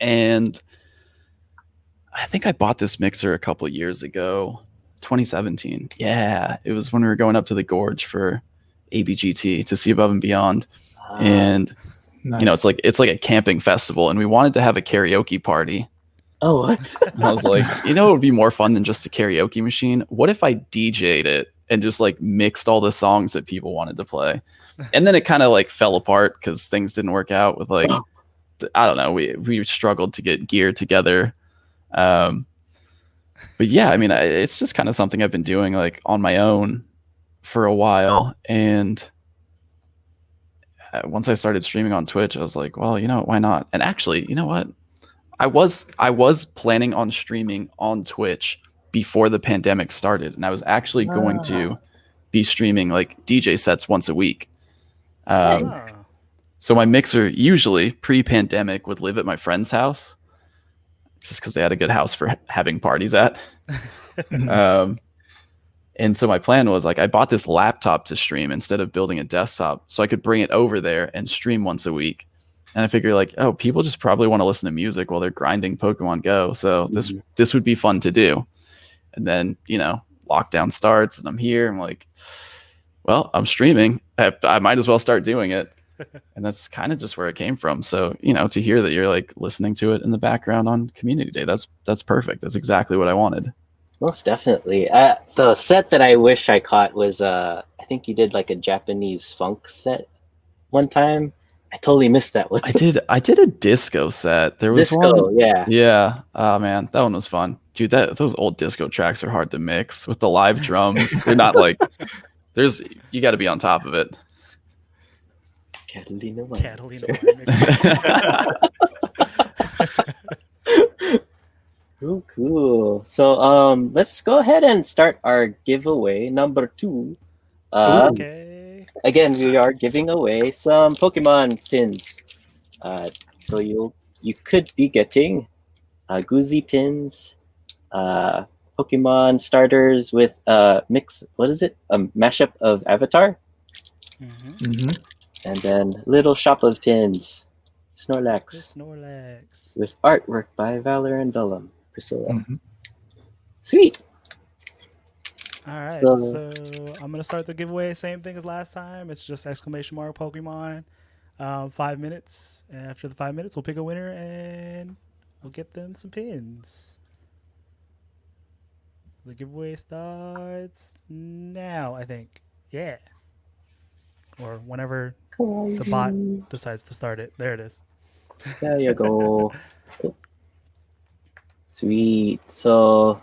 And I think I bought this mixer a couple years ago, 2017. Yeah, it was when we were going up to the gorge for ABGT to see Above and Beyond. And Nice. you know, it's like a camping festival, and we wanted to have a karaoke party. Oh, what? And I was like, you know, it would be more fun than just a karaoke machine. What if I DJ'd it and just like mixed all the songs that people wanted to play? And then it kind of like fell apart because things didn't work out with like, I don't know, we struggled to get gear together. But yeah, I mean, it's just kind of something I've been doing like on my own for a while. And once I started streaming on Twitch, I was like, well, you know, why not? And actually, you know what? I was planning on streaming on Twitch before the pandemic started, and I was actually going to be streaming like DJ sets once a week. So my mixer usually pre-pandemic would live at my friend's house, just because they had a good house for having parties at. And so my plan was like, I bought this laptop to stream instead of building a desktop, so I could bring it over there and stream once a week. And I figured like, oh, people just probably want to listen to music while they're grinding Pokemon Go. So this would be fun to do. And then, you know, lockdown starts and I'm here. I'm like, well, I'm streaming. I might as well start doing it. And that's kind of just where it came from. So, you know, to hear that you're like listening to it in the background on Community Day, that's perfect. That's exactly what I wanted. Most definitely. The set that I wish I caught was I think you did like a Japanese funk set one time. I totally missed that one. I did a disco set. There was disco, one. yeah. Yeah. Oh man, that one was fun. Dude, those old disco tracks are hard to mix with the live drums. They're not like you got to be on top of it. Catalina Cool. So let's go ahead and start our giveaway number 2. Okay. Again, we are giving away some Pokemon pins. So you could be getting Goozy pins, Pokemon starters with mix. What is it? A mashup of Avatar, and then Little Shop of Pins, Snorlax with artwork by Valor and Vellum, Priscilla. Sweet. All right, so I'm gonna start the giveaway. Same thing as last time. It's just exclamation mark Pokemon. 5 minutes. And after the 5 minutes, we'll pick a winner and we'll get them some pins. The giveaway starts now, I think. Yeah. Or whenever the bot decides to start it. There it is. There you go. Sweet. So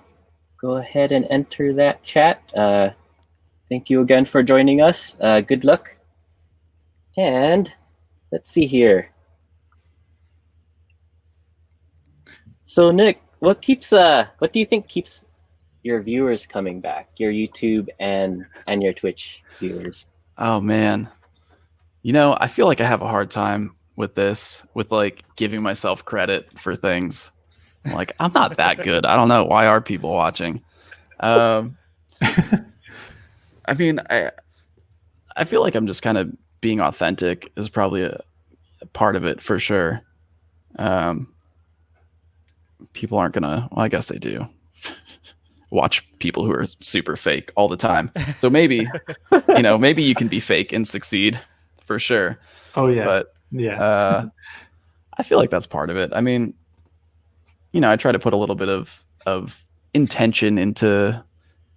go ahead and enter that chat. Thank you again for joining us. Good luck. And let's see here. So Nick, what do you think keeps your viewers coming back? Your YouTube and your Twitch viewers? Oh man. You know, I feel like I have a hard time with this, with like giving myself credit for things. I'm like, I'm not that good. I don't know. Why are people watching? I mean, I feel like I'm just kind of being authentic is probably a part of it for sure. People aren't gonna, well, I guess they do watch people who are super fake all the time. So maybe, you know, maybe you can be fake and succeed for sure. Oh yeah. But yeah, I feel like that's part of it. I mean, you know, I try to put a little bit of intention into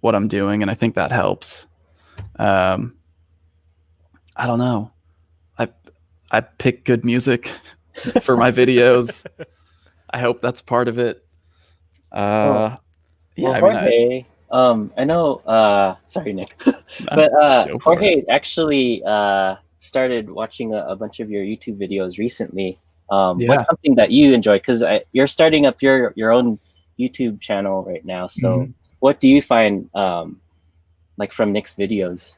what I'm doing, and I think that helps. I don't know. I pick good music for my videos. I hope that's part of it. Yeah, Well, I mean, Jorge, I know, sorry, Nick, Nah, but go for Jorge actually started watching a bunch of your YouTube videos recently. Yeah. What's something that you enjoy? Because you're starting up your own YouTube channel right now. So, what do you find like from Nick's videos?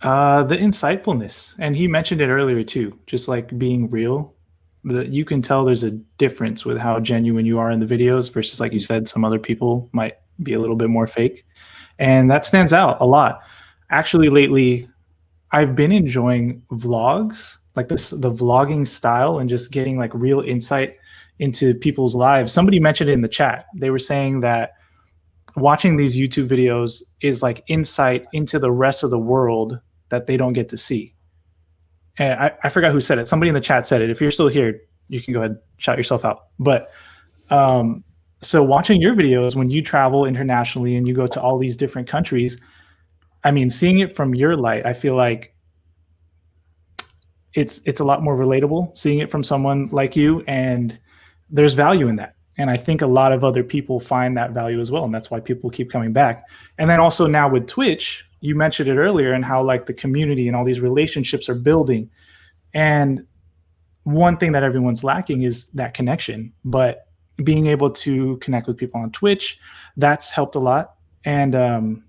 The insightfulness, and he mentioned it earlier too, just like being real. You can tell there's a difference with how genuine you are in the videos versus, like you said, some other people might be a little bit more fake, and that stands out a lot. Actually, lately, I've been enjoying vlogs, like the vlogging style, and just getting like real insight into people's lives. Somebody mentioned it in the chat. They were saying that watching these YouTube videos is like insight into the rest of the world that they don't get to see. And I forgot who said it. Somebody in the chat said it. If you're still here, you can go ahead and shout yourself out. But so watching your videos when you travel internationally and you go to all these different countries, I mean, seeing it from your light, I feel like it's a lot more relatable seeing it from someone like you, and there's value in that. And I think a lot of other people find that value as well, and that's why people keep coming back. And then also now with Twitch, you mentioned it earlier, and how like the community and all these relationships are building. And one thing that everyone's lacking is that connection, but being able to connect with people on Twitch, that's helped a lot. And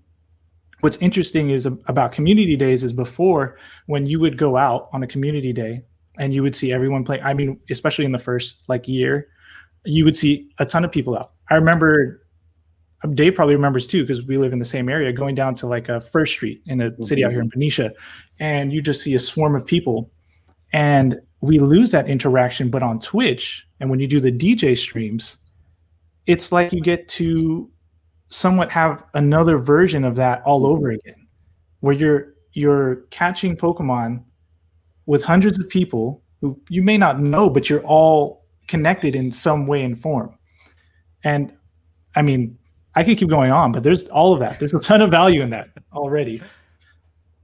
what's interesting is about community days is before, when you would go out on a community day and you would see everyone play, I mean, especially in the first like year, you would see a ton of people out. I remember, Dave probably remembers too, because we live in the same area, going down to like a First Street in a city out here in Benicia, and you just see a swarm of people. And we lose that interaction. But on Twitch, and when you do the DJ streams, it's like you get to somewhat have another version of that all over again, where you're catching Pokemon with hundreds of people who you may not know, but you're all connected in some way and form. And I mean, I could keep going on, but there's all of that. There's a ton of value in that already.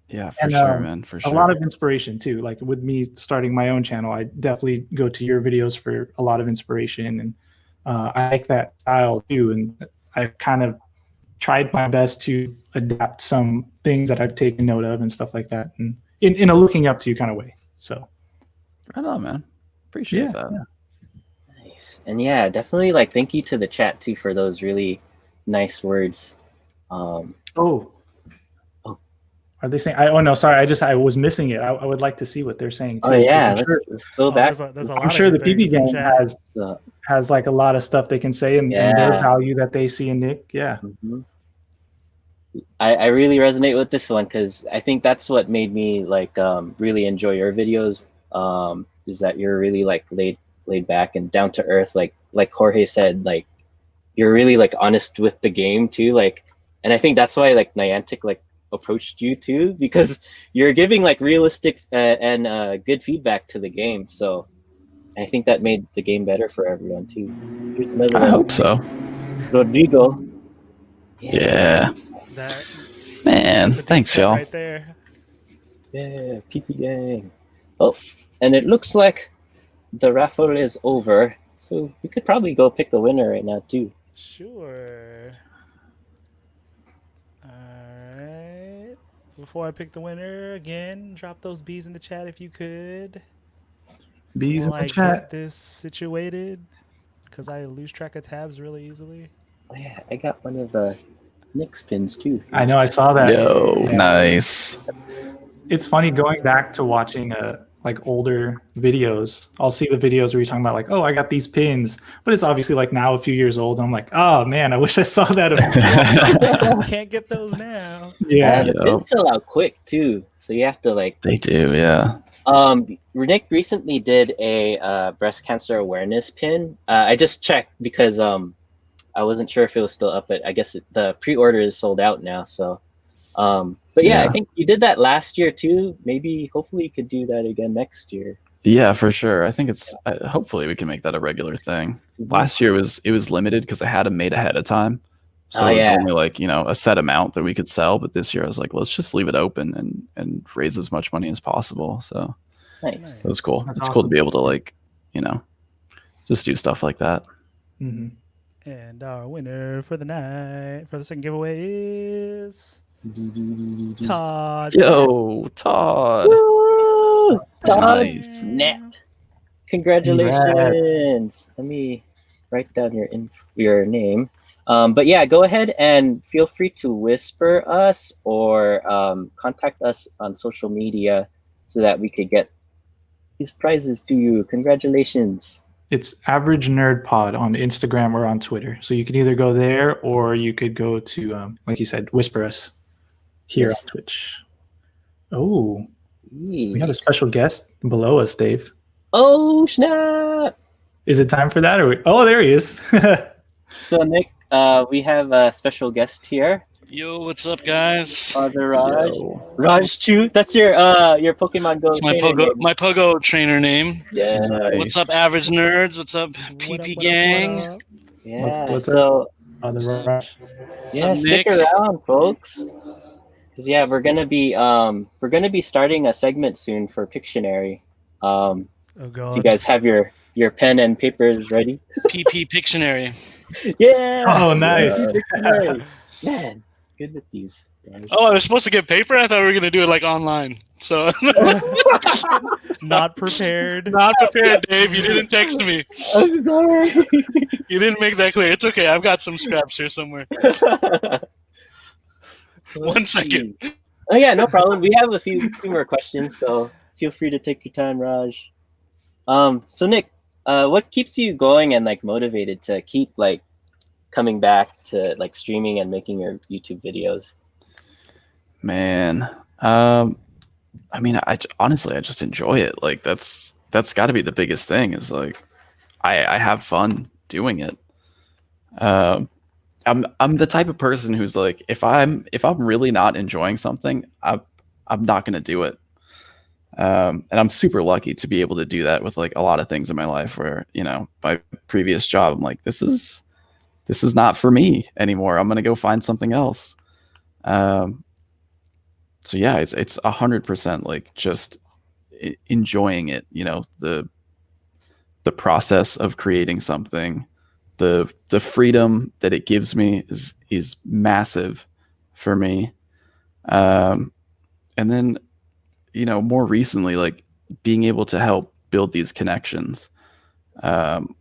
Yeah, for sure, man. For sure. A lot of inspiration too. Like with me starting my own channel, I definitely go to your videos for a lot of inspiration, and I like that style too. And I've kind of tried my best to adapt some things that I've taken note of and stuff like that, and in a looking up to you kind of way. So, right on, man. Appreciate that. Yeah. Nice. And yeah, definitely like thank you to the chat too for those really nice words. Are they saying? Oh no, sorry. I was missing it. I would like to see what they're saying too. Oh yeah, let's go back. I'm sure the PB gang has like a lot of stuff they can say, and their value that they see in Nick. Yeah. I really resonate with this one because I think that's what made me like really enjoy your videos. Is that you're really like laid back and down to earth, like Jorge said, like you're really like honest with the game too, like, and I think that's why like Niantic like approached you too, because you're giving like realistic and good feedback to the game. So I think that made the game better for everyone too. Here's another I hope so. Rodrigo. Yeah. That, man, thanks, y'all. right there. Yeah, PP gang. Oh, and it looks like the raffle is over, so we could probably go pick a winner right now too. Sure. Alright. Before I pick the winner, again, drop those B's in the chat if you could. B's in the Get chat. this situated, because I lose track of tabs really easily. Oh yeah, I got one of the Nick's pins too. I know, I saw that. Yo, nice. It's funny going back to watching like older videos. I'll see the videos where you're talking about like, oh, I got these pins, but it's obviously like now a few years old. And I'm like, oh man, I wish I saw that. Can't get those now. Yeah, the pins sell out quick too, so you have to like. They do, yeah. Nick recently did a breast cancer awareness pin. I just checked because I wasn't sure if it was still up, but I guess the pre-order is sold out now. So, but yeah, I think you did that last year too. Maybe, hopefully, you could do that again next year. Yeah, for sure. I think it's hopefully we can make that a regular thing. Last year it was limited because I had them made ahead of time, so it was only like a set amount that we could sell. But this year I was like, let's just leave it open and raise as much money as possible. So nice. It was cool. That's it's awesome. cool to be able to like just do stuff like that. Mm-hmm. And our winner for the night, for the second giveaway is Todd. Yo, Todd. Woo! Todd Nice. Snap. Congratulations. Let me write down your name. But yeah, go ahead and feel free to whisper us or contact us on social media so that we could get these prizes to you. Congratulations. It's Average Nerd Pod on Instagram or on Twitter. So you can either go there or you could go to, like you said, whisper us here Yes. on Twitch. Oh, we have a special guest below us, Dave. Oh, snap. Is it time for that? Oh, there he is. So, Nick, we have a special guest here. Yo, what's up, guys? Father Raj. Yo. Raj Chu. That's your Pokemon Go It's my trainer name. Pogo trainer name. Yeah. Nice. What's up, average nerds? What's up, What PP up, gang? what up? Yeah. What's so, Father Raj. yeah, up, stick Nick? around, folks. Because yeah, we're gonna be starting a segment soon for Pictionary. Oh If you god. guys have your pen and papers ready. PP Pictionary. Yeah. Oh, nice. Pictionary. Man, good with these. Guys. Oh, I was supposed to get paper? I thought we were going to do it like online. So, Not prepared. not prepared, Dave. You didn't text me. I'm sorry. You didn't make that clear. It's okay. I've got some scraps here somewhere. 1 second. Oh yeah, no problem. We have a few more questions, so feel free to take your time, Raj. So Nick, what keeps you going and like motivated to keep like coming back to like streaming and making your YouTube videos? Man. I mean, honestly, I just enjoy it. Like that's got to be the biggest thing is like I have fun doing it. I'm the type of person who's like if I'm really not enjoying something, I'm not going to do it. And I'm super lucky to be able to do that with like a lot of things in my life where, you know, my previous job, I'm like, this is not for me anymore. I'm going to go find something else. So yeah, it's 100% like just enjoying it, you know, the process of creating something, the freedom that it gives me is massive for me. And then, you know, more recently, like being able to help build these connections.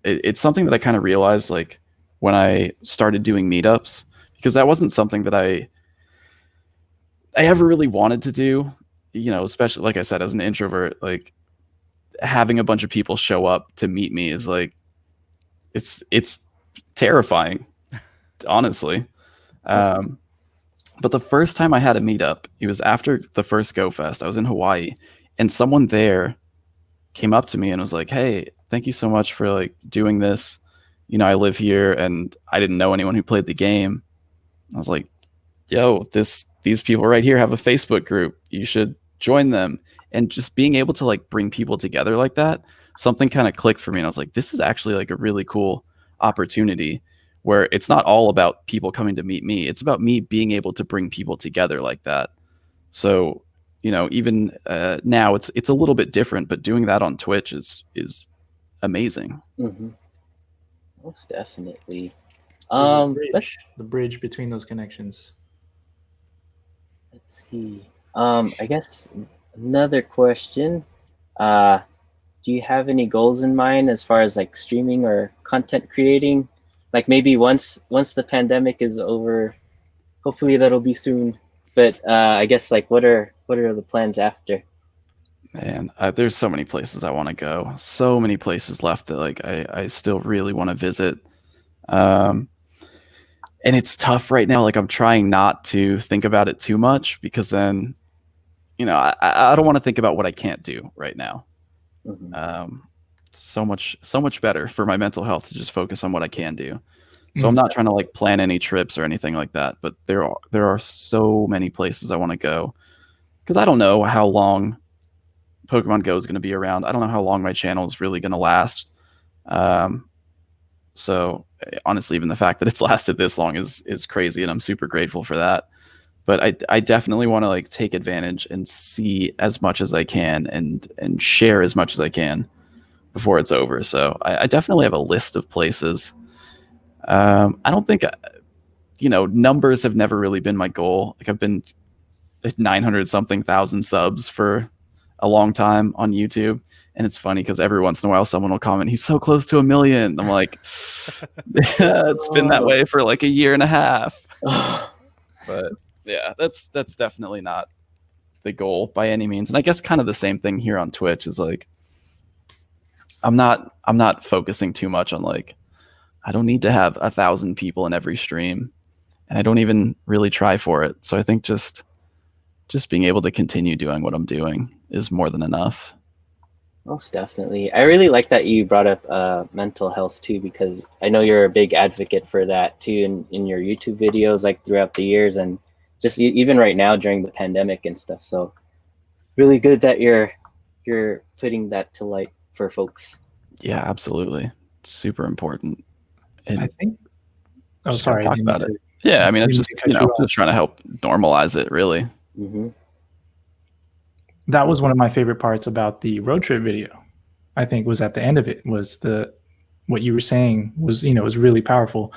It's something that I kind of realized like when I started doing meetups, because that wasn't something that I ever really wanted to do, you know, especially like I said, as an introvert, like having a bunch of people show up to meet me is like, it's terrifying, honestly. But the first time I had a meetup, it was after the first Go Fest. I was in Hawaii and someone there came up to me and was like, hey, thank you so much for like doing this. You know, I live here and I didn't know anyone who played the game. I was like, yo, these people right here have a Facebook group. You should join them. And just being able to like bring people together like that, something kind of clicked for me. And I was like, this is actually like a really cool opportunity where it's not all about people coming to meet me. It's about me being able to bring people together like that. So, you know, even now it's a little bit different, but doing that on Twitch is amazing. Mm-hmm. Most definitely. The bridge between those connections. Let's see. I guess another question. Do you have any goals in mind as far as like streaming or content creating? Like maybe once the pandemic is over, hopefully that'll be soon. But I guess like what are the plans after? Man, there's so many places I want to go. So many places left that like I still really want to visit. And it's tough right now. Like I'm trying not to think about it too much because then, you know, I don't want to think about what I can't do right now. Mm-hmm. So much better for my mental health to just focus on what I can do. So I'm not trying to like plan any trips or anything like that, but there are so many places I want to go because I don't know how long Pokemon Go is going to be around. I don't know how long my channel is really going to last. So honestly, even the fact that it's lasted this long is crazy, and I'm super grateful for that. But I definitely want to like take advantage and see as much as I can and share as much as I can before it's over. So I definitely have a list of places. I don't think, numbers have never really been my goal. Like I've been at 900 something thousand subs for a long time on YouTube. And it's funny because every once in a while someone will comment, he's so close to 1 million. I'm like, it's been that way for like a year and a half. But yeah, that's definitely not the goal by any means. And I guess kind of the same thing here on Twitch is like, I'm not focusing too much on like, I don't need to have 1,000 people in every stream, and I don't even really try for it. So I think just being able to continue doing what I'm doing is more than enough. Most definitely. I really like that you brought up mental health too, because I know you're a big advocate for that too in your YouTube videos, like throughout the years, and just even right now during the pandemic and stuff. So really good that you're putting that to light for folks. Yeah, absolutely. It's super important. And I think. Oh, just sorry. talk about it. Yeah, I mean, I'm just just trying to help normalize it, really. Mm-hmm. That was one of my favorite parts about the road trip video. I think was at the end of it was what you were saying was was really powerful,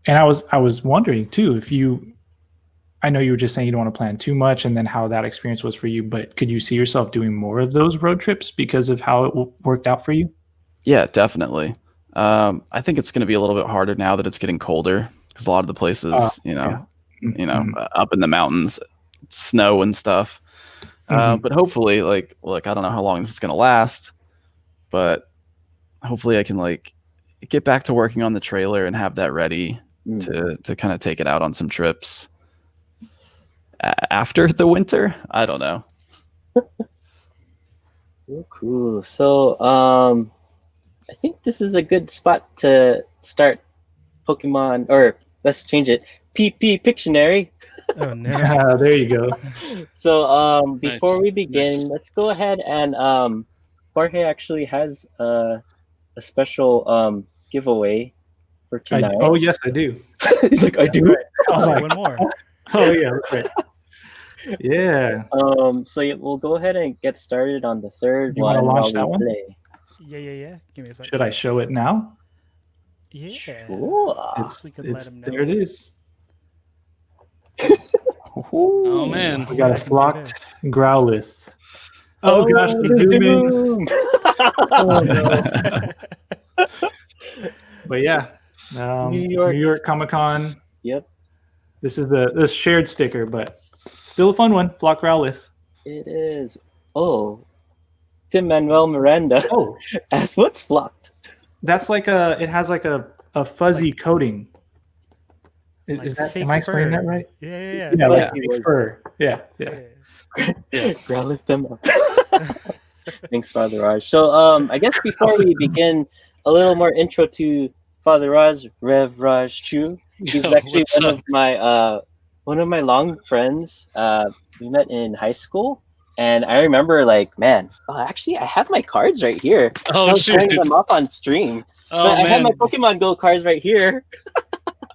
and I was wondering too if I know you were just saying you don't want to plan too much, and then how that experience was for you. But could you see yourself doing more of those road trips because of how it worked out for you? Yeah, definitely. I think it's going to be a little bit harder now that it's getting colder because a lot of the places, up in the mountains, snow and stuff. But hopefully, like, look, I don't know how long this is going to last, but hopefully I can like get back to working on the trailer and have that ready to kind of take it out on some trips after the winter. I don't know. Cool. So, I think this is a good spot to start Pokemon, or let's change it. PP Pictionary. Oh no! Yeah, there you go. So, before Nice. we begin, Nice. let's go ahead and Jorge actually has a special giveaway for tonight. Oh yes, I do. He's like, I do. Right. I was like, one more. oh yeah, that's right. Yeah. So yeah, we'll go ahead and get started on the third You one. wanna launch while we that one? play. Yeah. Give me a second. Should I show it now? Yeah. Sure. We could let him know. There it is. Oh man. We got a I can do flocked this. Growlithe. Oh gosh, the the zoom in. zoom. Oh, no. But yeah, New New York. York Comic Con. Yep, This is the shared sticker, but still a fun one. Flock Growlithe. it is. Oh, Tim Manuel Miranda. Oh, Asks what's flocked. that's like it has like a fuzzy coating. Is that? fake Am I explaining fur. that right? Yeah. Yeah, like Yeah. fake fur. Yeah. Growlithe them up. Thanks, Father Raj. So, I guess before we begin, a little more intro to Father Raj, Rev Raj Chu. He's Yo, actually what's up? one of my long friends. We met in high school, and I remember, like, man, actually, I have my cards right here. Oh, I was shoot. turning them up on stream. Oh But I have man. my Pokemon Go cards right here.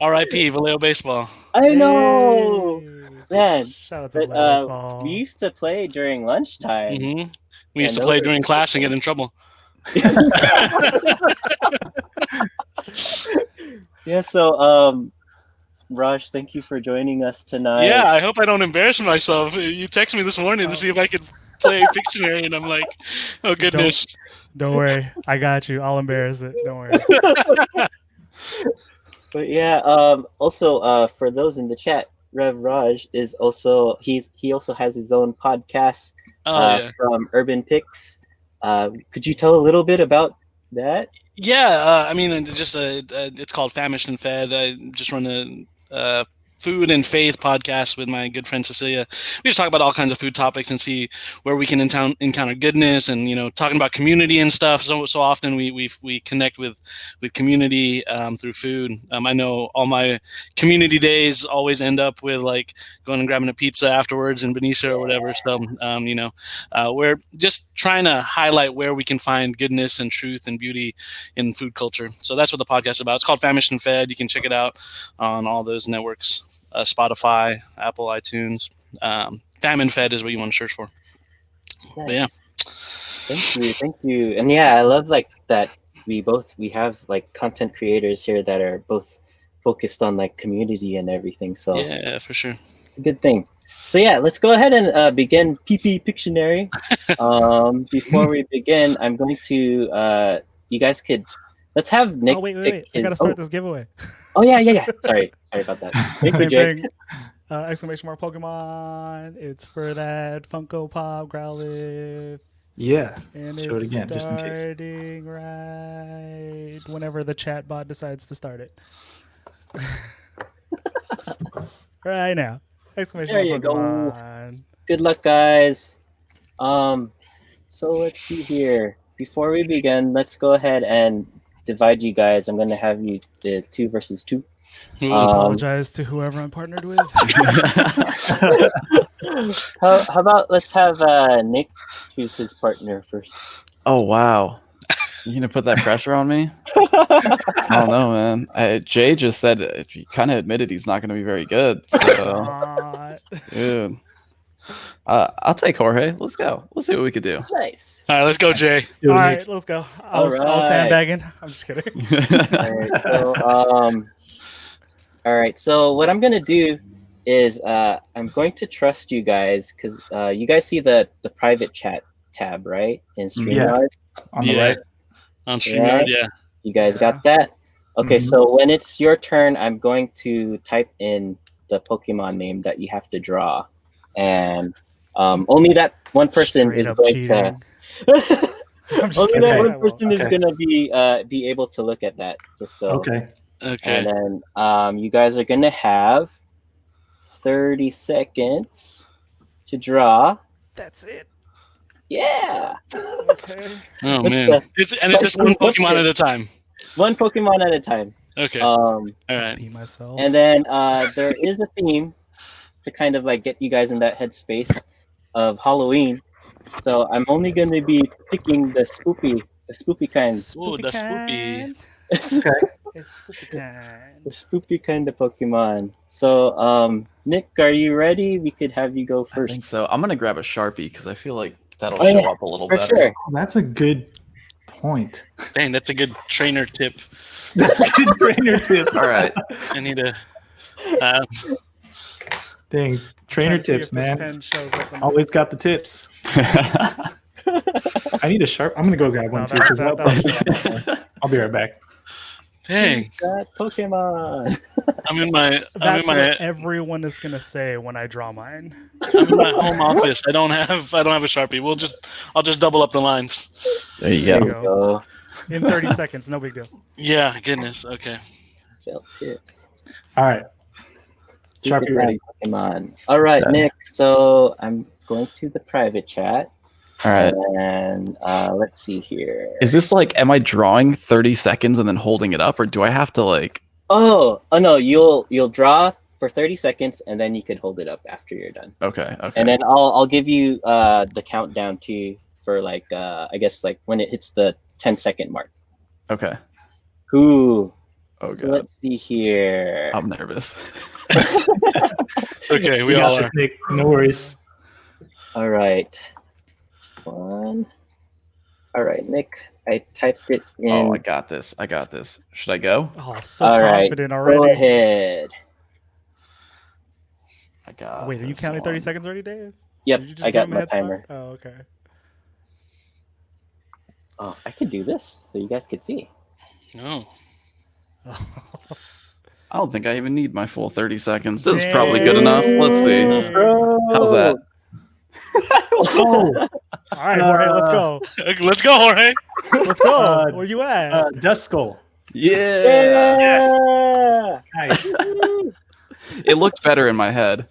R.I.P. Vallejo Baseball. I know, Hey. man. Shout out to But Vallejo Baseball. we used to play during lunchtime. hmm We used And to play those are during good class and games. get in trouble. Yeah, so Raj, thank you for joining us tonight. Yeah, I hope I don't embarrass myself. You texted me this morning to see if I could play Pictionary, and I'm like, oh goodness. Don't worry, I got you. I'll embarrass it. Don't worry. But yeah, also for those in the chat, Rev Raj is also he also has his own podcast Oh yeah. from Urban Picks. Could you tell a little bit about that? Yeah, I mean, it's called Famished and Fed. I just run a food and faith podcast with my good friend Cecilia. We just talk about all kinds of food topics and see where we can encounter goodness, and talking about community and stuff. So often we connect with community through food. I know all my community days always end up with like going and grabbing a pizza afterwards in Benicia or whatever. So we're just trying to highlight where we can find goodness and truth and beauty in food culture. So that's what the podcast is about. It's called Famished and Fed. You can check it out on all those networks. Spotify, Apple, iTunes. Famine Fed is what you want to search for. Nice. But yeah. Thank you. And yeah, I love like that we have like content creators here that are both focused on like community and everything. So Yeah, for sure. it's a good thing. So yeah, let's go ahead and begin PP Pictionary. Before we begin, I'm going to you guys could let's have Nick Oh, wait. pick I his. gotta start this giveaway. Oh yeah. Sorry about that. Thank you, Same Jay. thing. Exclamation mark Pokemon. It's for that Funko Pop Growlithe. Yeah. And Show it it's again, just in case. starting right whenever the chat bot decides to start it. Right now. Exclamation There mark you go. Pokemon. Good luck, guys. So let's see here. Before we begin, let's go ahead and divide you guys. I'm going to have you the 2 versus 2. Ooh. I apologize to whoever I'm partnered with. How about let's have Nick choose his partner first. Oh wow, you gonna put that pressure on me? I don't know, man. Jay just said he kind of admitted he's not gonna be very good. So, dude, I'll take Jorge. Let's go. Let's see what we could do. Nice. All right, let's go, Jay. All right, let's go. I was sandbagging. I'm just kidding. All right, so what I'm gonna do is I'm going to trust you guys because you guys see the private chat tab, right, in StreamYard? On the right. On StreamYard, yeah. You guys got that? Okay, so when it's your turn, I'm going to type in the Pokemon name that you have to draw, and only that one person is going to. Only that one person is gonna be able to look at that. Just so. Okay. And then you guys are gonna have 30 seconds to draw. That's it. Yeah. Okay. Oh man, it's just one Pokemon at a time. One Pokemon at a time. Okay. All right. Be myself. And then there is a theme to kind of like get you guys in that headspace of Halloween. So I'm only going to be picking the spoopy kind. Ooh, the spoopy. It's spoopy kind. The spoopy kind of Pokemon. So Nick, are you ready? We could have you go first. I think so. I'm gonna grab a Sharpie because I feel like that'll show up a little better. Sure. That's a good point. Dang, that's a good trainer tip. That's a good trainer tip. All right. I need to. Dang, trainer tips, man. Always got the tips. I need a sharp. I'm gonna go grab one too. I'll be right back. Dang. That Pokemon. That's what everyone is gonna say when I draw mine. I'm in my home office. I don't have a Sharpie. I'll just double up the lines. There you go. In 30 seconds, no big deal. Yeah, goodness. Okay. Felt tips. All right. Sharpie ready. Pokemon. All right, Nick. So I'm going to the private chat. All right. And let's see here. Is this like, am I drawing 30 seconds and then holding it up, or do I have to like? Oh no! You'll draw for 30 seconds and then you could hold it up after you're done. Okay. And then I'll give you the countdown too for like I guess like when it hits the 10-second mark. Okay. Cool. Oh so god. Let's see here. I'm nervous. It's okay. We all are. Nick. No worries. All right. One. All right, Nick. I typed it in. Oh, I got this. Should I go? Oh, so all confident right, already. Go ahead. I got. Wait, are you counting 30 seconds already, Dave? Yep, I got my timer. Oh, okay. Oh, I could do this so you guys could see. No. I don't think I even need my full 30 seconds. This is probably good enough. Let's see. How's that? All right, Jorge, let's go. Let's go, Jorge. Let's go. Where you at? Duskull. Yeah. Yes. Nice. It looked better in my head.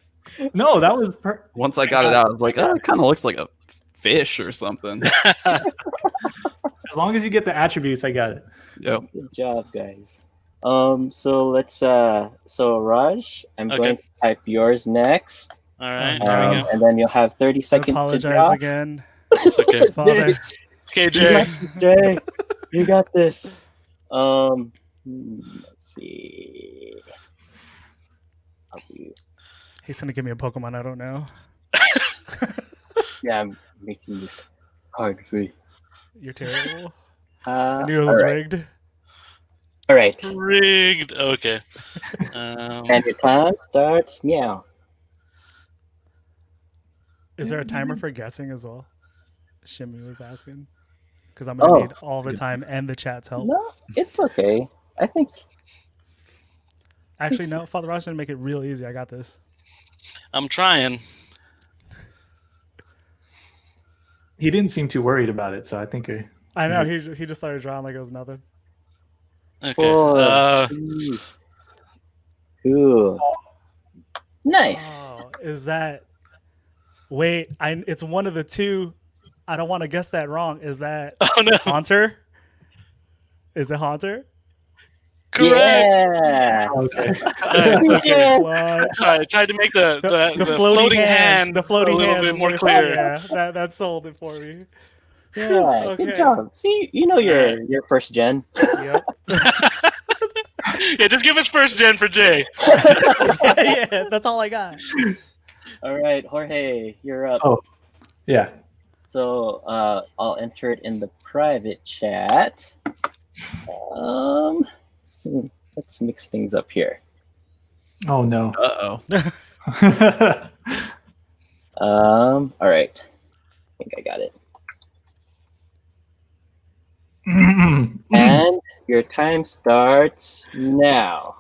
No, that was. Once I got it out, I was like, oh, it kind of looks like a fish or something. As long as you get the attributes, I got it. Yep. Good job, guys. So let's so Raj, I'm going to type yours next. All right. And then you'll have 30 seconds to draw. Apologize again. It's okay. Father. Okay, Jay. Jay, you got this. Let's see. I'll do. He's gonna give me a Pokemon I don't know. Yeah, I'm making this hard for you. You're terrible. I knew it was rigged. All right. Rigged. Okay. And your time starts now. Is there a timer for guessing as well? Shimmy was asking. Because I'm going to need all the time and the chat's help. No, it's okay. I think Actually, no. Father Raj didn't make it real easy. I got this. I'm trying. He didn't seem too worried about it, so I think I know. He just started drawing like it was nothing. Okay. 4, 3, 2. Nice. Oh, is that... Wait, it's one of the two. I don't want to guess that wrong. Is that Oh no. Haunter? Is it Haunter? Correct. Yeah. okay. Okay. Clutch. I tried to make the floating hand The floating a little hands bit is more what- clear. Yeah, that sold it for me. Yeah. Okay. Good job. See, you know your first gen. Yep. Yeah, just give us first gen for Jay. Yeah, that's all I got. All right, Jorge, you're up. Oh. Yeah. So I'll enter it in the private chat. Let's mix things up here. Oh no. Uh-oh. All right. I think I got it. And your time starts now.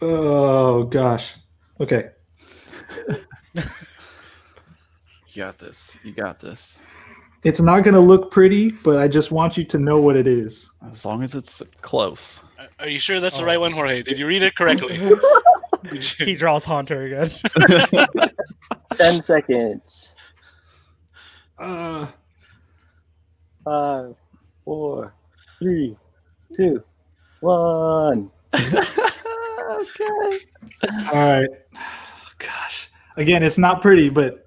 Oh gosh. Okay. You got this. You got this. It's not gonna look pretty, but I just want you to know what it is. As long as it's close. Are you sure that's the right one, Jorge? Did you read it correctly? He draws Haunter again. 10 seconds. Uh, 5, 4, 3, 2, 1. okay. All right. Gosh. Again, it's not pretty, but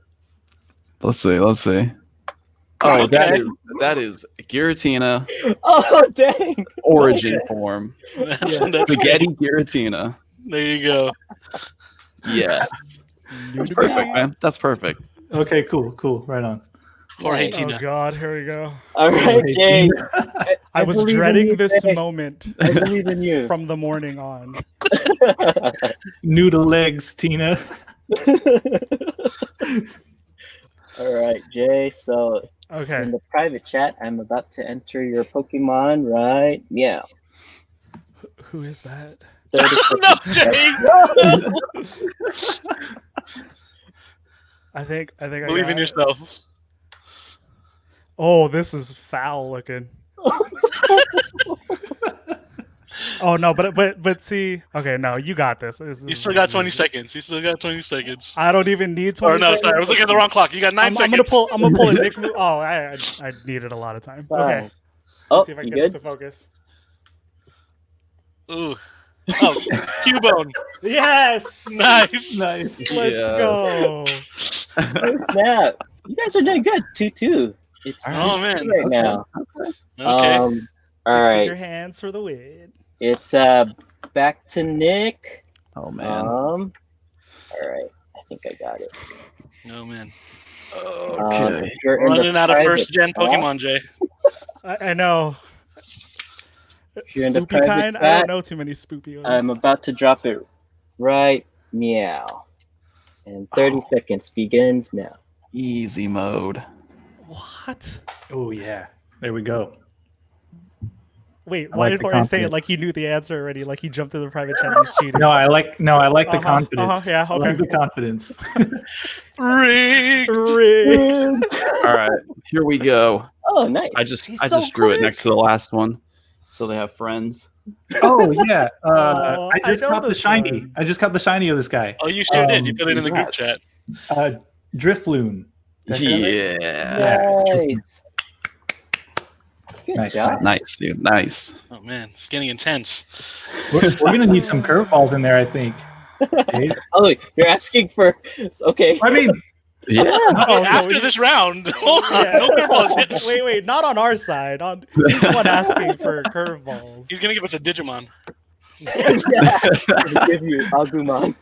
Let's see. Oh, Okay. that is Giratina Oh, dang. origin form. That's Spaghetti Giratina. There you go. Yes. That's perfect, man. That's perfect. okay, cool. Right on. Jorge Nice. Oh Tina. God, here we go. All right, Jay. I was believe in dreading you, this Jay. moment I believe in you. from the morning on. Noodle legs, Tina. All right, Jay. So Okay. in the private chat, I'm about to enter your Pokemon right now. Who is that? 30 No, seconds. Jay. I think I Believe got in it. yourself. Oh, this is foul looking. Oh no, but see, okay, no, you got this. You still got 20 seconds. I don't even need 20 Or no, seconds. sorry, I was looking at the wrong clock. You got 9 I'm seconds. gonna pull a Nick move. Oh, I needed a lot of time. Okay. 5. Oh, Let's see if I you can get this good? to focus. Ooh. Oh, Cubone. Yes. Nice. Nice. Let's Yes. go. Yeah, you guys are doing good. 2-2. It's Oh, 2-2 man. right now. Okay. All Your right. hands for the win. It's back to Nick. Oh man. All right. I think I got it. Oh, man. Okay. If you're in the Running out of private first gen chat- Pokemon, Jay. I know. If you're in the Spoopy private kind? I chat, don't know too many spoopy ones. I'm about to drop it right meow. And 30 seconds begins now. Easy mode. What? Oh yeah. There we go. Wait, I why like did the Jorge say it confidence. like he knew the answer already? Like he jumped to the private chat and he's cheating? No, I like the confidence. yeah, I like okay. the confidence. Rigged. Rigged. All right. Here we go. Oh, nice. I just He's I so just drew it quick. next to the last one, so they have friends. Oh yeah. Oh, I just I know caught the this shiny. one. I just caught the shiny of this guy. Oh, you sure did. You put it in the group congrats. chat. Drifloon. Did I say that right? Yeah. Nice. Good Nice, job. Nice, dude. Nice. Oh, man. It's getting intense. We're gonna need some curveballs in there, I think. Okay. Oh, you're asking for. Okay. I mean, Yeah. Oh, so After he- this round. Hold on. Yeah. No curveballs. Wait, not on our side. He's the one asking for curveballs. He's going to give us a Digimon. I'm gonna give you Agumon.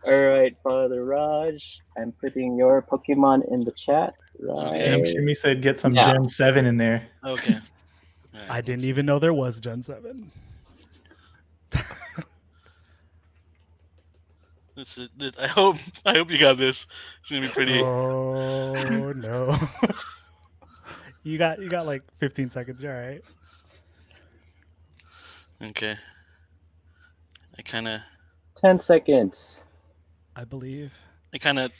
All right, Father Raj. I'm putting your Pokemon in the chat. Right. Okay. Jimmy said get some Yeah. Gen 7 in there. Okay. All right, I didn't even know there was Gen 7. This is, I hope you got this. It's gonna be pretty. Oh no. You got like 15 seconds. You're all right. Okay. I kind of 10 seconds. I believe.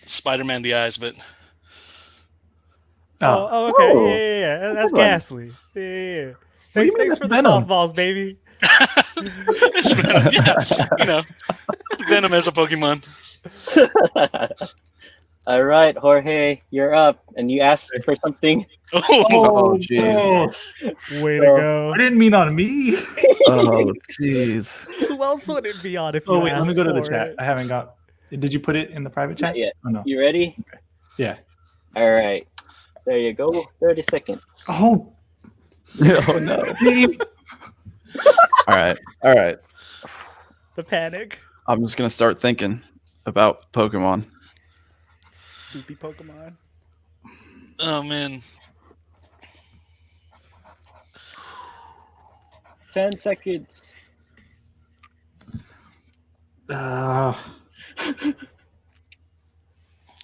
Spider-Man the eyes, but Oh, okay. Oh, Yeah. That's good one. ghastly. Yeah. What do you mean Thanks that's for the Venom? softballs, baby. it's Venom. Yeah, it's Venom as a Pokemon. All right, Jorge, you're up, and you asked for something. Oh, jeez. Way to go. I didn't mean on me. Oh, jeez. Who else would it be on if you Oh wait, let me asked go to the for chat. it? I haven't got. Did you put it in the private chat? Not yet. Oh no. You ready? Yeah. All right. There you go. 30 seconds. Oh. Oh no. All right. The panic. I'm just gonna start thinking about Pokemon. Spoopy Pokemon. Oh man. 10 seconds.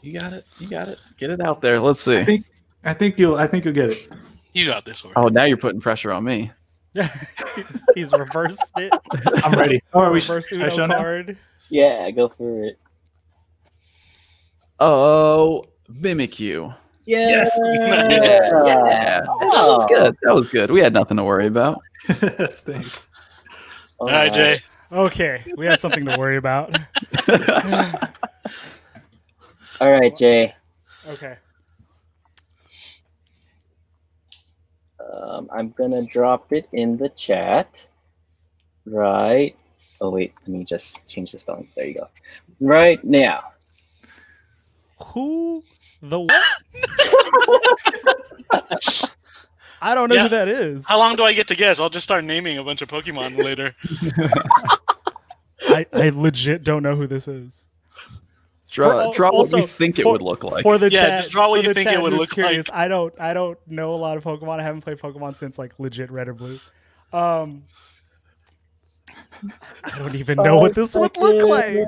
You got it. Get it out there. Let's see. I think you'll get it. You got this, Jorge. Oh, now you're putting pressure on me. He's reversed it. I'm ready. Oh, are we Reverse should I show Uno now? card. Yeah, go for it. Oh, Mimikyu. Yes. Yeah. Oh. That was good. We had nothing to worry about. Thanks. All right, Jay. Okay, we have something to worry about. All right, Jay. Okay. I'm gonna drop it in the chat. Right. Oh wait, let me just change the spelling. There you go. Right now. Who the what? I don't know Yeah. who that is. How long do I get to guess? I'll just start naming a bunch of Pokemon later. I legit don't know who this is. Draw what also, you think it for- would look like. For the Yeah, chat, just draw what for you the think it chat would who's look curious, like. I don't know a lot of Pokemon. I haven't played Pokemon since like legit Red or Blue. I don't even know what this would look like.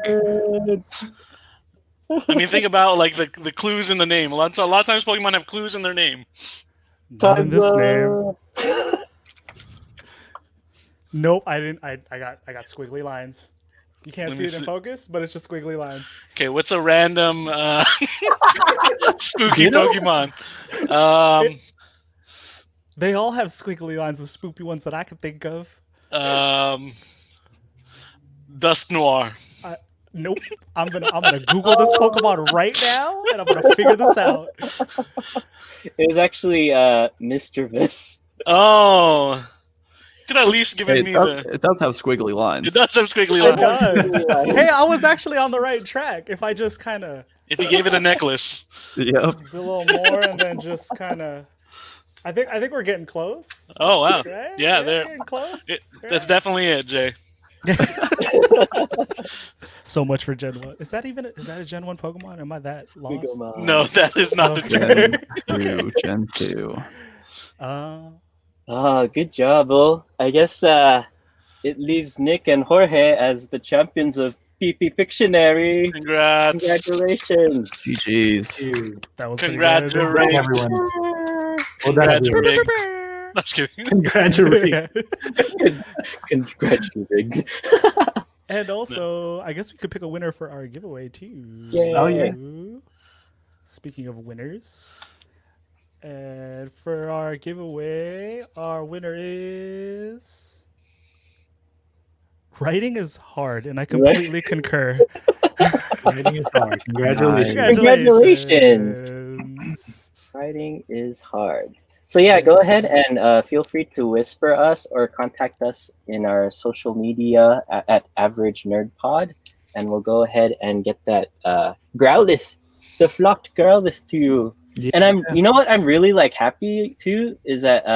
I mean, think about like the clues in the name. A lot of times Pokemon have clues in their name. Not in this name. Nope, I didn't. I got squiggly lines. You can't Let see me it in see. focus, but it's just squiggly lines. Okay, what's a random spooky Ditto? Pokemon? They all have squiggly lines, the spoopy ones that I can think of. Dusk Noir. Nope. I'm gonna Google this Pokemon right now, and I'm gonna figure this out. It was actually Mischievous. Oh, you could at least give It me does, the. it does have squiggly lines. It does have squiggly It lines. does. Hey, I was actually on the right track. If I just kind of If you gave it a necklace. Yep. do a little more, and then just kind of, I think we're getting close. Oh wow. Right? Yeah, Getting close. that's definitely it, Jay. So much for Gen 1. Is that a Gen 1 Pokemon? Am I that lost? No, that is not Okay. the Gen 2. Gen 2. Oh, good job, Bull. I guess it leaves Nick and Jorge as the champions of PP Pictionary. Congrats. Congratulations. GG's. That was pretty Congratulations. good. Well done, everyone. Well done, everyone. Congratulations. No, just kidding. Congratulations. Congratulations. And also, I guess we could pick a winner for our giveaway too. Yay. Oh, yeah. Speaking of winners, and for our giveaway, our winner is. Writing is hard, and I completely concur. Writing is hard. Congratulations. Congratulations. Writing is hard. So yeah, go ahead and feel free to whisper us or contact us in our social media at Average Nerd Pod, and we'll go ahead and get that Growlithe, the flocked Growlithe to you. Yeah. And you know what I'm really like happy too is that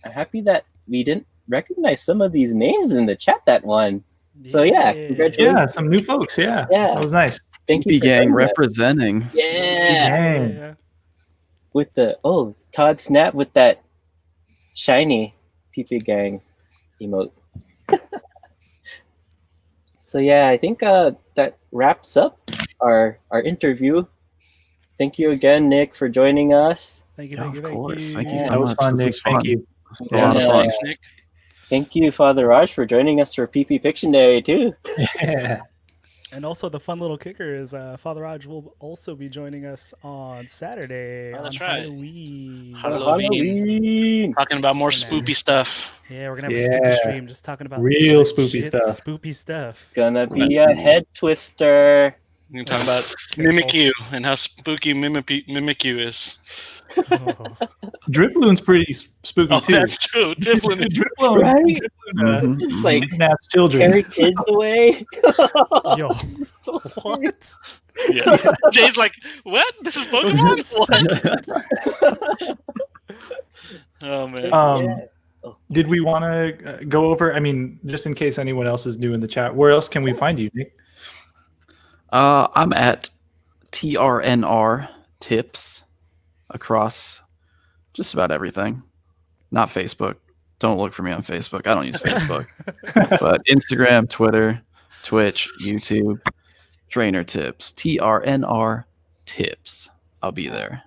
I'm happy that we didn't recognize some of these names in the chat that won. So yeah, congratulations. Yeah, some new folks. Yeah. Yeah. That was nice. Thank you PP for Gang doing that. representing. Yeah. Dang. With the Todd Snap with that shiny PP Gang emote. So yeah, I think that wraps up our interview. Thank you again, Nick, for joining us. Thank you, Yeah, thank you, of thank course. you. Thank you Yeah. so That was much. fun, This Nick. was Thank fun. you. This was a lot of Yeah. fun. Thanks, Nick. Thank you, Father Raj, for joining us for PP Pictionary too. Yeah. And also, the fun little kicker is Father Raj will also be joining us on Saturday Oh, on that's right. Halloween. Halloween. Talking about more Gonna- spoopy stuff. Yeah, we're gonna have a Yeah. spoopy stream just talking about Real spoopy legit stuff. Spoopy stuff. Gonna be a head twister. We can talk about Careful. Mimikyu and how spooky Mimikyu is. Oh. Drifloon's pretty spooky Oh, too. that's true. Drifloon is Drifloon, Right? Drifloon, Mhm, Like kidnaps children. carry kids away. Yo, So what? Yeah. Jay's like, what? This is Pokemon? What? Oh man. Did we want to go over? I mean, just in case anyone else is new in the chat, where else can we find you, Nick? I'm at TrNR Tips across just about everything. Not Facebook. Don't look for me on Facebook. I don't use Facebook. But Instagram, Twitter, Twitch, YouTube, TrainerTips, TrNR Tips. I'll be there.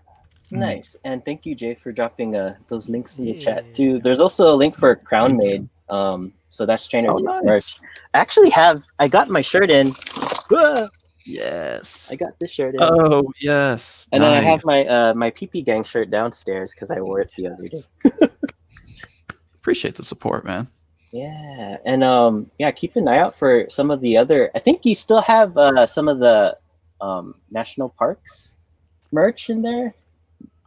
Nice. And thank you, Jay, for dropping those links in the Yeah. chat too. There's also a link for Crown Made. So that's Trainer Oh, Tips nice. merch. I got my shirt in. Ah, Yes. I got this shirt in. Oh, yes. And then I have Nice. my PP Gang shirt downstairs because I wore it the other day. Appreciate the support, man. Yeah. And yeah, keep an eye out for some of the other. I think you still have some of the national parks merch in there.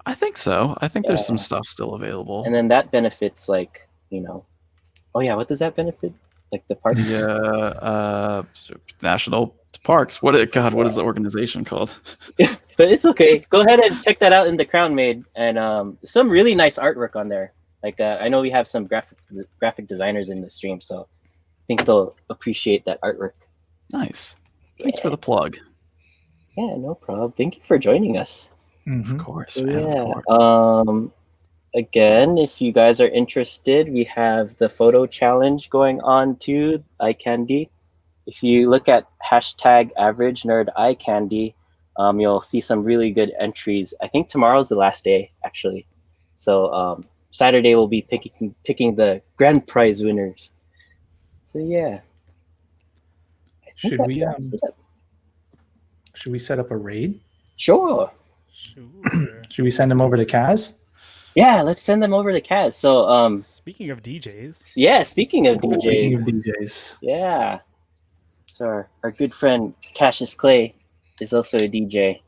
I think so. I think there's some Yeah. stuff still available. And then that benefits oh yeah, what does that benefit? Like the park? The national parks. What is the organization called? But it's okay. Go ahead and check that out in the Crown Made, and some really nice artwork on there. Like I know we have some graphic designers in the stream, so I think they'll appreciate that artwork. Nice. Thanks for the plug. Yeah, no problem. Thank you for joining us. Mhm. Of course, So, man. yeah. Of course. Again, if you guys are interested, we have the photo challenge going on too, eye candy. If you look at hashtag average nerd eye candy, you'll see some really good entries. I think tomorrow's the last day, actually. So Saturday we'll be picking the grand prize winners. So yeah. I think Should that we wraps it up. should we set up a raid? Sure. Sure. Should we send them over to Kaz? Yeah, let's send them over to Kaz. So Speaking of DJs, yeah, speaking of Speaking DJs, of DJs, yeah. So our good friend Cassius Clay is also a DJ.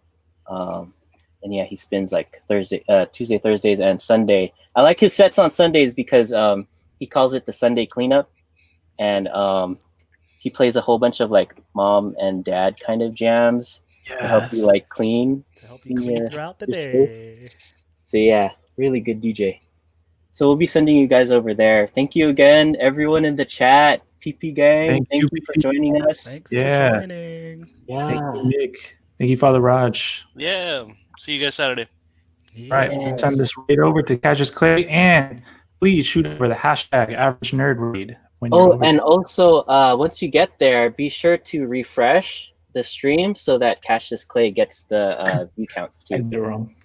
And yeah, he spins like Tuesday, Thursdays, and Sunday. I like his sets on Sundays because he calls it the Sunday cleanup, and he plays a whole bunch of like mom and dad kind of jams to help you like clean. to help you clean Yeah, throughout the your day. So yeah, really good DJ. So we'll be sending you guys over there. Thank you again, everyone in the chat. PP Gang, thank you for joining us. Thanks Yeah. for joining. Yeah. Thank you, Nick. Thank you, Father Raj. Yeah. See you guys Saturday. All right, Yes. send this raid over to Cassius Clay, and please shoot over the hashtag average nerd raid. When you're Oh, over and there. also, once you get there, be sure to refresh the stream so that Cassius Clay gets the view counts I too. did it wrong.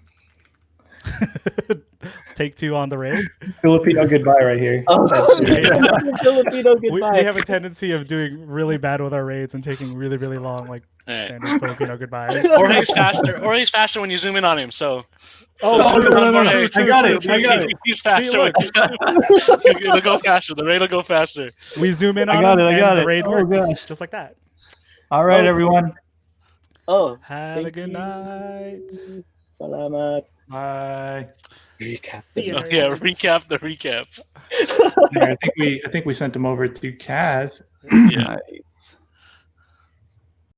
Take two on the raid. Filipino goodbye right here. Oh, Filipino We goodbye. have a tendency of doing really bad with our raids and taking really, really long, like All right. standard Filipino goodbyes. Jorge's faster. Jorge's faster when you zoom in on him. So. Oh, so true, zoom in on no, Jorge. I got it. I got it. He's faster. look. It'll go faster. The raid will go faster. We zoom in I on got him it, I and got the it. raid Oh, works. gosh. Just like that. All right, everyone. Oh, Have a thank good you. night. Salamat. Bye. Recap. See ya. Oh, yeah, recap the recap. Yeah, I think we sent him over to Kaz. Yeah. Nice.